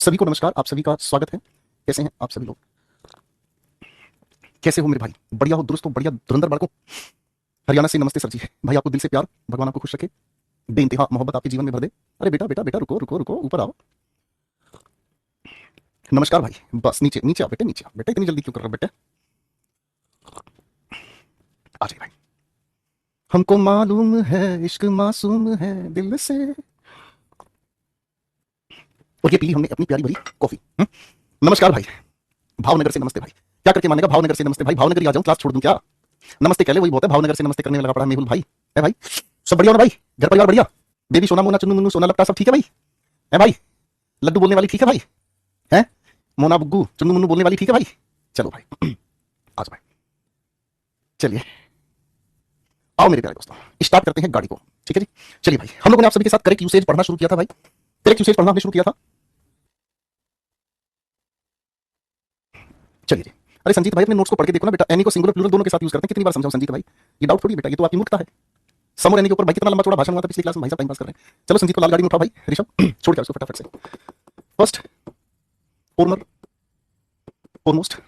सभी को नमस्कार, आप सभी का स्वागत है। कैसे हैं आप सभी लोग? कैसे हो मेरे भाई? बढ़िया हो, दुरुस्त हो, बढ़िया धुरंधर बालकों? हरियाणा से नमस्ते सर जी। भाई आपको दिल से प्यार, भगवान आपको खुश रखे, बेइंतहा मोहब्बत आपके जीवन में भर दे। अरे बेटा बेटा बेटा, रुको रुको रुको, ऊपर आओ। नमस्कार भाई, बस नीचे नीचे आओ बेटे, नीचे आओ बेटे, इतनी जल्दी क्यों कर रहे हो बेटे? आ जाइए भाई। हमको मालूम है इश्क मासूम है दिल से। और ये पी ली हमने अपनी प्यारी भरी कॉफी। नमस्कार भाई, भावनगर से नमस्ते भाई। क्या करके मानेगा? भावनगर से नमस्ते भाई। भावनगर ही आ जाऊं, क्लास छोड़ दूं क्या? नमस्ते कह ले, वही बहुत है। भावनगर से नमस्ते करने में लगा पड़ा मेहुल भाई। है भाई? सब बढ़िया हो ना भाई? घर परिवार बढ़िया? बेबी सोना मोना चुन्नू मुन्नू सोना लपटा सब ठीक है भाई? है भाई? लड्डू बोलने वाली ठीक है भाई? है मोना बुग्गू चुन्नू मुन्नू बोलने वाली ठीक है भाई? चलो भाई आज भाई चलिए, आओ मेरे प्यारे दोस्तों, स्टार्ट करते हैं गाड़ी को। ठीक है जी, चलिए भाई। हम लोगों ने आप सभी के साथ करेक्ट यूसेज पढ़ना शुरू किया था भाई। करेक्ट यूसेज पढ़ना हमने शुरू किया था। चलिए जी। अरे संजीत भाई, अपने नोट्स को पढ़ के देखो ना बेटा। एनी को सिंगुलर प्लूरल दोनों के साथ यूज करते हैं। कितनी बार समझाऊं संजीत भाई? ये डाउट थोड़ी बेटा, ये तो आपकी मूर्खता है। समोर एनी के ऊपर भाई कितना लंबा चौड़ा भाषण हुआ था पिछली क्लास में, भाई साहब टाइम पास कर रहे हैं। चलो संजीत को लाल गाड़ी में उठाओ भाई। ऋषभ छोड़ के उसको फटाफट से। First, former, foremost,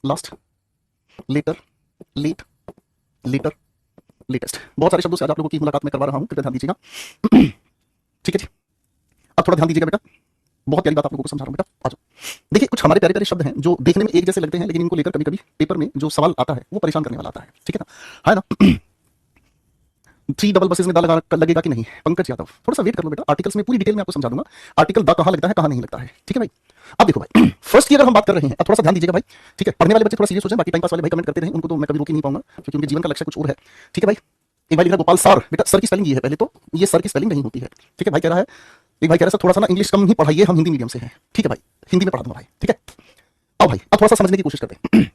last, latter, late, later, latest. बहुत सारे शब्दों से आज आप लोगों की मुलाकात में करवा रहा हूं, कृपया ध्यान दीजिएगा। ठीक है जी, अब थोड़ा ध्यान दीजिएगा बेटा, बहुत प्यारी बात आप लोगों को समझा रहा हूं बेटा। आ जाओ। देखिए, कुछ हमारे प्यारे प्यारे शब्द हैं जो देखने में एक जैसे लगते हैं, लेकिन इनको लेकर कभी कभी पेपर में जो सवाल आता है वो परेशान करने वाला आता है। ठीक है ना? है ना? 3 डबल बसेस में दा लगेगा कि नहीं? पंकज यादव, थोड़ा सा वेट कर लो बेटा, आर्टिकल्स में पूरी डिटेल में आपको समझा दूंगा। आर्टिकल दा कहां लगता है, कहां नहीं लगता है। ठीक है भाई? अब देखो भाई, फर्स्ट की अगर हम बात कर रहे हैं, अब थोड़ा सा ध्यान दीजिएगा भाई। ठीक है? पढ़ने वाले बच्चे थोड़ा सीरियस हो जाए, बाकी टाइम पास वाले भाई कमेंट करते रहे, उनको तो मैं कभी रोक ही नहीं पाऊंगा, क्योंकि उनके जीवन का लक्ष्य कुछ और है। ठीक है भाई? एक भाई लिख रहा है गोपाल सार, बेटा सर की स्पेलिंग ये है पहले तो, ये सर की स्पेलिंग नहीं होती है। ठीक है भाई? कह रहा है एक भाई, कह रहा है सर थोड़ा सा ना इंग्लिश कम ही पढ़ाइए, हम हिंदी मीडियम से हैं। ठीक है भाई? हिंदी में पढ़ा दूंगा भाई। ठीक है? अब भाई, अब थोड़ा सा समझने की कोशिश करते हैं।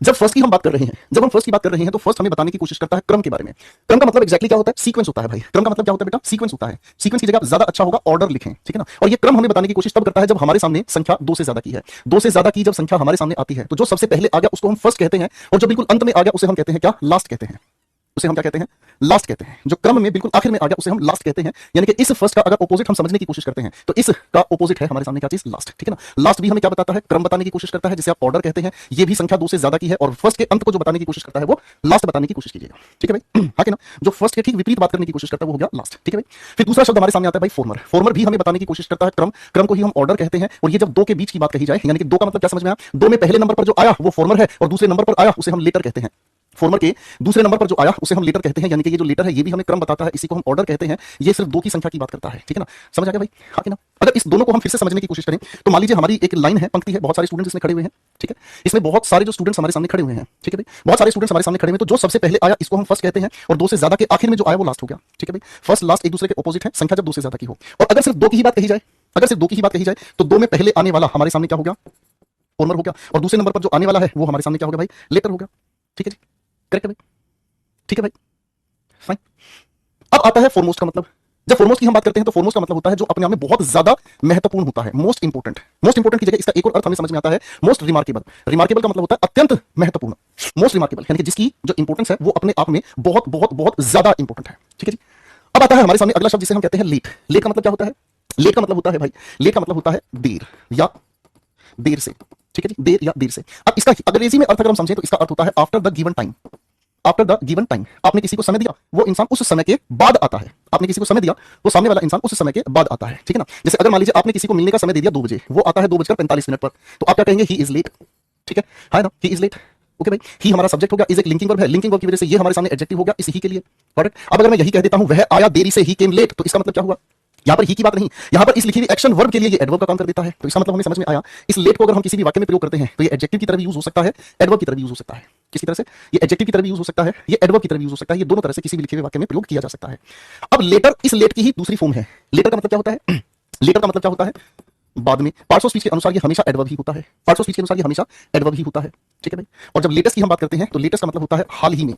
जब फर्स्ट की हम बात कर रहे हैं, जब हम फर्स्ट की बात कर रहे हैं, तो फर्स्ट हमें बताने की कोशिश करता है क्रम के बारे में। क्रम का मतलब एक्जैक्टली क्या होता है? सीक्वेंस होता है भाई। क्रम का मतलब क्या होता है बेटा? सीक्वेंस होता है। सीक्वेंस की जगह ज्यादा अच्छा होगा ऑर्डर लिखें। ठीक है ना? और ये क्रम हमें बताने की कोशिश तब करता है जब हमारे सामने संख्या 2 से ज्यादा की है। 2 से ज्यादा की जब संख्या हमारे सामने आती है, तो जो सबसे पहले आ गया उसको हम फर्स्ट कहते हैं, और जो बिल्कुल अंत में आ गया उसे हम कहते हैं क्या? लास्ट कहते हैं। उसे हम क्या कहते हैं? लास्ट कहते हैं। जो क्रम में बिल्कुल आखिर में आ गया उसे हम लास्ट कहते हैं। यानी कि इस फर्स्ट का अगर ऑपोजिट हम समझने की कोशिश करते हैं, तो इसका ऑपोजिट है हमारे सामने क्या चीज? लास्ट। ठीक है ना? लास्ट भी हमें क्या बताता है? क्रम बताने की कोशिश करता है, जिसे आप ऑर्डर कहते हैं। ये भी संख्या 2 से ज्यादा की है, और फर्स्ट के अंत को जो बताने की कोशिश करता है वो लास्ट बताने की कोशिश कीजिएगा। ठीक है भाई? हाँ कि ना? जो फर्स्ट के ठीक विपरीत बात करने की कोशिश करता है वो हो गया लास्ट। ठीक है भाई? फिर दूसरा शब्द हमारे सामने आता है भाई फॉर्मर। फॉर्मर भी हमें बताने की कोशिश करता है क्रम, क्रम को ही हम ऑर्डर कहते हैं। और ये जब दो के बीच की बात कही जाए, यानी कि दो का मतलब क्या समझ में आया? दो में पहले नंबर पर जो आया वो फॉर्मर है, और दूसरे नंबर पर आया उसे हम लेटर कहते हैं। फॉर्मर के दूसरे नंबर पर जो आया उसे हम लेटर कहते हैं, यानी कि ये जो लेटर है ये भी हमें क्रम बताता है, इसी को हम ऑर्डर कहते हैं। ये सिर्फ 2 की संख्या की बात करता है। ठीक है ना? समझ आ गया भाई? हाँ कि ना? अगर इस दोनों को हम फिर से समझने की कोशिश करें, तो मान लीजिए हमारी एक लाइन है, पंक्ति है, बहुत सारे स्टूडेंट्स इसमें खड़े हुए हैं। ठीक है? इसमें बहुत सारे जो स्टूडेंट्स हमारे सामने खड़े हुए हैं। ठीक है भाई? बहुत सारे स्टूडेंट्स हमारे सामने खड़े हुए हैं, तो जो सबसे पहले आया इसको हम फर्स्ट कहते हैं, और 2 से ज्यादा के आखिर में जो आया वो लास्ट हो गया। ठीक है भाई? फर्स्ट लास्ट एक दूसरे के ऑपोजिट है, संख्या जब 2 से ज्यादा की हो। और अगर सिर्फ 2 की ही बात कही जाए, अगर सिर्फ 2 की ही बात कही जाए, तो 2 में पहले आने वाला हमारे सामने क्या हो गया? फॉर्मर हो गया, और दूसरे नंबर पर जो आने वाला है वो हमारे सामने क्या हो गया भाई? लेटर हो गया। ठीक है जी? करेक्ट है भाई? ठीक है भाई? फाइन। अब आता है फॉरमोस्ट का मतलब। जब फॉरमोस्ट की हम बात करते हैं, तो फॉरमोस्ट का मतलब होता है जो अपने आप में बहुत ज्यादा महत्वपूर्ण होता है, मोस्ट इंपोर्टेंट। मोस्ट इंपोर्टेंट की जगह इसका एक और अर्थ हमें समझ में आता है, मोस्ट रिमार्केबल। रिमार्केबल का मतलब होता है अत्यंत महत्वपूर्ण। मोस्ट रिमार्केबल यानी कि जिसकी जो इंपोर्टेंस है वो अपने आप में बहुत बहुत बहुत ज्यादा इंपोर्टेंट है। ठीक है जी? अब आता है हमारे सामने अगला शब्द जिसे हम कहते हैं लेट। लेट का मतलब क्या होता है? लेट का मतलब होता है भाई, लेट का मतलब होता है देर या देर से। ठीक है जी? देर या देर से। अब इसका अंग्रेजी में अर्थ अगर हम समझें, तो इसका अर्थ होता है after the given time. After the given time, आपने किसी को समय दिया, वो इंसान उस समय के बाद आता है। आपने किसी को समय दिया, वो सामने वाला इंसान उस समय के बाद आता है। ठीक है ना? जैसे अगर मान लीजिए आपने किसी को मिलने का समय दे दिया 2 बजे, वो आता है 2:45 पर, तो आप क्या कहेंगे? He is late. ठीक है ना? ही इज लेट। ओके भाई? ही हमारा सब्जेक्ट हो गया, इज एक लिंकिंग वर्ब है, लिंकिंग वर्ब की वजह से ये हमारे सामने एडजेक्टिव हो गया इस ही के लिए। करेक्ट? अब अगर मैं यही कह देता हूं वह आया देरी से, ही केम लेट, तो इसका मतलब क्या हुआ? यहां पर ही की बात नहीं, यहां पर इस लिखी हुई एक्शन वर्ब के लिए ये एडवर्ब का काम कर देता है। तो इसका मतलब हमें समझ में आया, इस लेट को अगर हम किसी भी वाक्य में प्रयोग करते हैं, तो ये एडजेक्टिव की तरह भी यूज हो सकता है, एडवर्ब की तरह भी यूज हो सकता है। किसी तरह से ये एडजेक्टिव की तरह भी यूज हो सकता है, ये एडवर्ब की तरह भी यूज हो सकता है, ये दोनों तरह से किसी भी लिखे हुए वाक्य में प्रयोग किया जा सकता है। अब लेटर, इस लेट की ही दूसरी फॉर्म है। लेटर का मतलब क्या होता है? लेटर का मतलब क्या होता है? बाद में। पार्ट्स ऑफ स्पीच के अनुसार ये हमेशा एडवर्ब ही होता है। पार्ट्स ऑफ स्पीच के अनुसार ये हमेशा एडवर्ब ही होता है। ठीक है भाई? और जब लेटेस्ट की हम बात करते हैं, तो लेटेस्ट का मतलब होता है हाल ही में।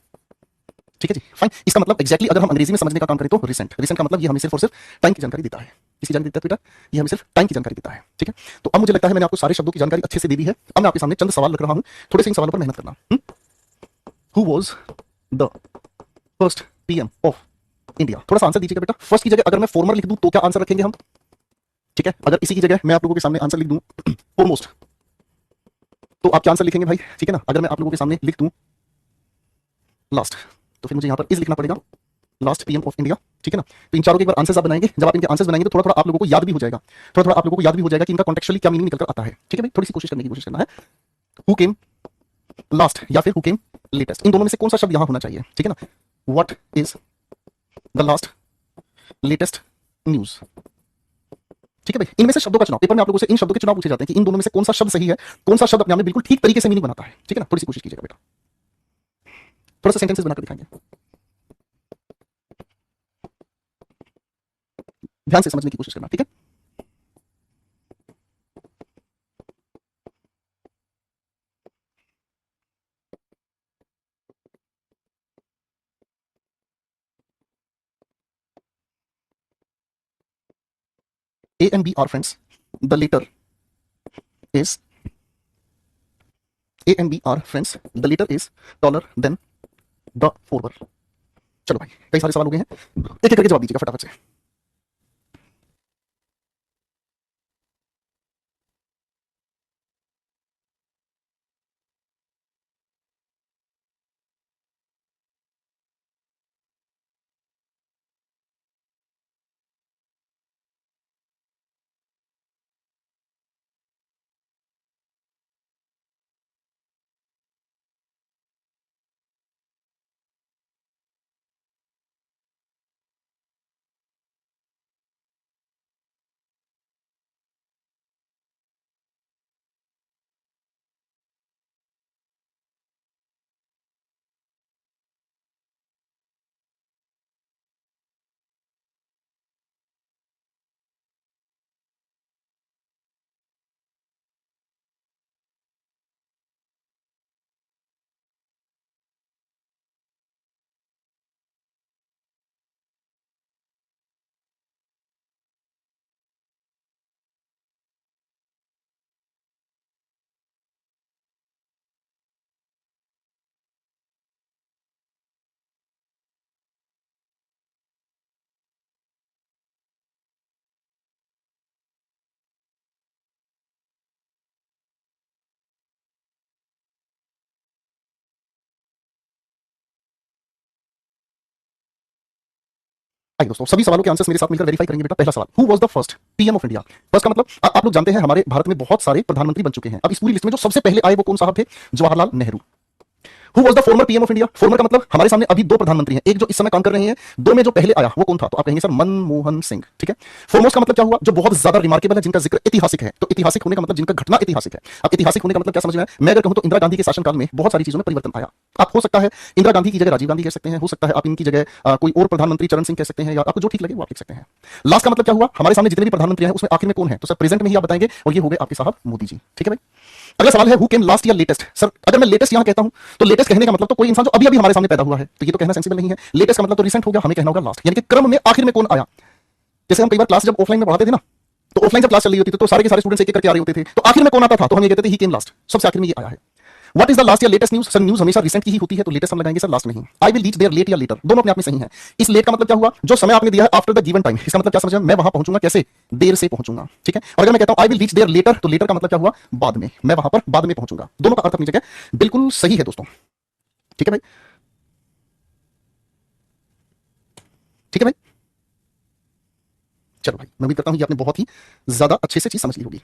ठीक है जी? फाइन। इसका मतलब एक्जैक्टली अगर हम अंग्रेजी में समझने का काम करें, तो रिसेंट। रिसेंट का मतलब ये हमें सिर्फ और सिर्फ टाइम की जानकारी देता है। किसी जानकारी देता है बेटा? ये हमें सिर्फ टाइम की जानकारी देता है। ठीक है? तो अब मुझे लगता है मैंने आपको सारे शब्दों की जानकारी अच्छे से दे दी है। अब मैं आपके सामने चंद सवाल रख रहा हूं, थोड़े से इन सवालों पर मेहनत करना। Who was the first PM of India? थोड़ा सा आंसर दीजिएगा बेटा। फर्स्ट की जगह अगर मैं फॉर्मर लिख दूं तो क्या आंसर रखेंगे हम? ठीक है, अगर इसी की जगह मैं आप लोगों के सामने आंसर लिख दूं फोरमोस्ट, तो आप क्या आंसर लिखेंगे भाई? ठीक है ना, अगर मैं आप लोगों के सामने लिख दूं लास्ट, तो फिर मुझे यहां पर इज लिखना पड़ेगा, लास्ट पीएम ऑफ इंडिया। ठीक है ना, तो इन चारों के एक बार आंसर्स आप बनाएंगे। जब आप इनके आंसर्स बनाएंगे तो थोड़ा थोड़ा आप लोगों को याद भी हो जाएगा, थोड़ा थोड़ा आप लोगों को याद भी हो जाएगा कि इनका कॉन्टेक्चुअली क्या मीनिंग निकल कर आता है। ठीक है भाई, थोड़ी सी कोशिश करने की कोशिश करना है। हु केम लास्ट या फिर हु केम लेटेस्ट, इन दोनों में से कौन सा शब्द यहां होना चाहिए? ठीक है ना, what is the last latest news. ठीक है भाई, इनमें से शब्दों का चुनाव, पेपर में आप लोगों से इन शब्दों के चुनाव पूछे जाते हैं कि इन दोनों में से कौन सा शब्द सही है, कौन सा शब्द अपने आप में बिल्कुल ठीक तरीके से मीनिंग बनाता है। ठीक है ना, थोड़ी सी कोशिश कीजिएगा बेटा, थोड़ा सा सेंटेंसेस बनाकर दिखाएंगे, ध्यान से समझने की कोशिश करना। ठीक है, A and B are friends. The later is A and B are friends. The later is taller than the former. चलो भाई, कई सारे सवाल हो गए हैं, एक एक करके जवाब दीजिएगा फटाफट से। आइए दोस्तों, सभी सवालों के आंसर्स मेरे साथ मिलकर वेरीफाई करेंगे बेटा। पहला सवाल, who was the first PM of India? First का मतलब आप लोग जानते हैं हमारे भारत में बहुत सारे प्रधानमंत्री बन चुके हैं। अब इस पूरी लिस्ट में जो सबसे पहले आए वो कौन साहब थे? Jawaharlal Nehru. Who was the former PM of India? Farmer का मतलब हमारे सामने अभी दो प्रधानमंत्री हैं, एक जो इस समय काम कर रहे हैं, दो में जो पहले आया वो कौन था? तो आप कहेंगे सर मनमोहन सिंह। ठीक है। फॉरमोस्ट का मतलब क्या हुआ? जो बहुत ज्यादा रिमार्केबल है, जिनका जिक्र ऐतिहासिक है। तो ऐतिहासिक होने का मतलब जिनका घटना ऐतिहासिक है। अब ऐतिहासिक होने का मतलब क्या समझ में आया? मैं अगर कहूं तो इंदिरा गांधी के शासनकाल में बहुत सारी चीजों में परिवर्तन आया। आप हो सकता है इंदिरा गांधी की जगह राजीव गांधी कह सकते हैं, हो सकता है आप इनकी जगह कोई और प्रधानमंत्री चरण सिंह कह सकते हैं, या आपको जो ठीक लगे वो आप लिख सकते हैं। लास्ट का मतलब क्या हुआ? हमारे सामने जितने भी प्रधानमंत्री हैं उसमें आखिर में कौन है? तो सर प्रेजेंट में ही आप बताएंगे, और ये हो गए आपके साहब मोदी जी। ठीक है भाई। अगला सवाल है, हु केम लास्ट या लेटेस्ट? सर अगर मैं लेटेस्ट यहां कहता हूं तो लेटेस्ट कहने का मतलब तो कोई इंसान जो अभी अभी हमारे सामने पैदा हुआ है, तो ये तो कहना सेंसिबल नहीं है। लेटेस्ट का मतलब तो रिसेंट हो गया, हमें कहना होगा लास्ट, यानी कि क्रम में आखिर में कौन आया। जैसे हम कई बार क्लास जब ऑफलाइन में पढ़ाते थे ना, तो ऑफलाइन जब क्लास चल रही होती थी तो सारे के सारे स्टूडेंट्स एक एक करके आ रहे होते थे, तो आखिर में कौन आता था तो हम ये कहते थे ही केम लास्ट, सबसे आखिर में ये आया है। व्हाट इज द लास्ट या लेटेस्ट न्यूज? सर न्यूज हमेशा रिसेंट की ही होती है, तो लेटेस्ट हम लगाएंगे सर लास्ट नहीं। I will reach there late या लेटर, दोनों अपने आप में सही है। इस लेट का मतलब क्या हुआ? जो समय आपने दिया है आफ्टर द गिवन टाइम, इसका मतलब क्या समझ में? मैं वहां पहुंचूंगा कैसे? देर से पहुंचूंगा। ठीक है। और अगर मैं कहता हूं I will reach there later, तो लेटर का मतलब क्या हुआ? बाद में, मैं वहां पर बाद में पहुंचूंगा। दोनों का अर्थ अपनी जगह बिल्कुल सही है दोस्तों। ठीक है भाई, ठीक है भाई। चलो भाई, मैं उम्मीद करता हूं कि आपने बहुत ही ज्यादा अच्छे से चीज समझ ली होगी।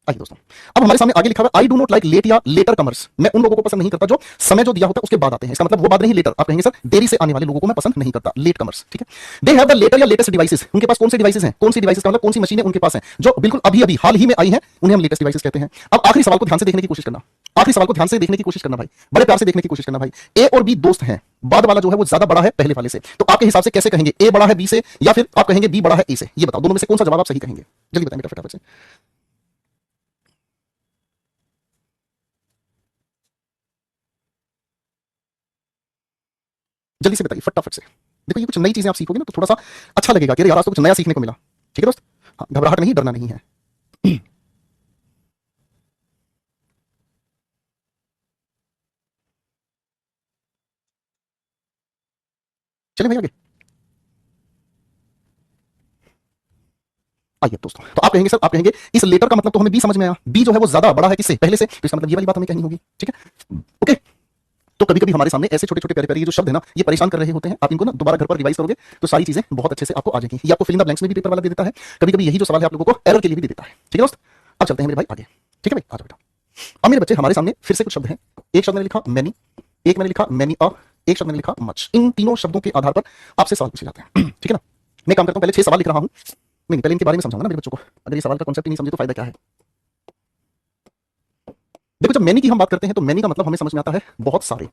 आइए दोस्तों, अब हमारे सामने आगे लिखा हुआ है, I do not like late या लेटर कमर्स। मैं उन लोगों को पसंद नहीं करता जो समय जो दिया होता है उसके बाद आते हैं। इसका मतलब वो बाद नहीं, लेटर। आप कहेंगे सर देरी से आने वाले लोगों को मैं पसंद नहीं करता, लेट कमर्स। ठीक है। दे हैव द लेटर या लेटेस्ट डिवाइसेस। उनके पास कौन से डिवाइसेस हैं? कौन सी डिवाइसेस का मतलब कौन सी मशीनें उनके पास हैं जो बिल्कुल अभी अभी हाल ही में आई हैं, उन्हें हम लेटेस्ट डिवाइसेस कहते हैं। अब आखिरी सवाल को ध्यान से देखने की कोशिश करना, आखिरी सवाल को ध्यान से देखने की कोशिश करना भाई, बड़े प्यार से देखने की कोशिश करना भाई। ए और बी दोस्त हैं, बाद वाला जो है वो ज्यादा बड़ा है पहले वाले से, तो आपके हिसाब से कैसे कहेंगे? ए बड़ा है बी से या फिर आप कहेंगे बी बड़ा है ए से? ये बताओ, दोनों में से कौन सा जवाब आप सही कहेंगे? जल्दी बताएं बेटा फटाफट से, जल्दी से बताइए फटाफट से। देखो ये कुछ नई चीजें आप सीखोगे ना तो थोड़ा सा अच्छा लगेगा कि यार आज तो कुछ नया सीखने को मिला। ठीक है दोस्त, हाँ, घबराहट नहीं, डरना नहीं है। चले भाई आगे। आइए दोस्तों, तो आप कहेंगे सर, आप कहेंगे इस लेटर का मतलब तो हमें बी समझ में आया, बी जो है वो ज्यादा बड़ा है किससे, पहले से, तो इसका मतलब ये वाली बात हमें कहनी होगी। ठीक है, ओके। तो कभी कभी हमारे सामने ऐसे छोटे छोटे प्यारे प्यारे ये जो शब्द है ना, ये परेशान कर रहे होते हैं। आप इनको ना दोबारा घर पर रिवाइज करोगे तो सारी चीजें बहुत अच्छे से आपको आ जाएंगी। ये आपको फिल इन द ब्लैंक्स में भी पेपर वाला दे देता है, कभी कभी यही जो सवाल है आप लोगों को एरर के लिए भी दे देता है। ठीक है दोस्त, अब चलते हैं मेरे भाई आगे। ठीक है भाई, आ जाओ बेटा। अब मेरे बच्चे हमारे सामने फिर से कुछ शब्द हैं। एक शब्द मैंने लिखा मैनी, एक मैंने लिखा मैनी अ, एक शब्द मैंने लिखा मच। इन तीनों शब्दों के आधार पर आपसे सवाल पूछे जाते हैं। ठीक है ना, मैं काम करता हूँ, पहले 6 सवाल लिख रहा हूँ। नहीं, पहले इनके बारे में समझाऊंगा ना मेरे बच्चों को, अगर ये सवाल का कॉन्सेप्ट ही नहीं समझे तो फायदा क्या है। देखो, जब मैनी की हम बात करते हैं तो मैनी का मतलब हमें समझ में आता है बहुत सारे।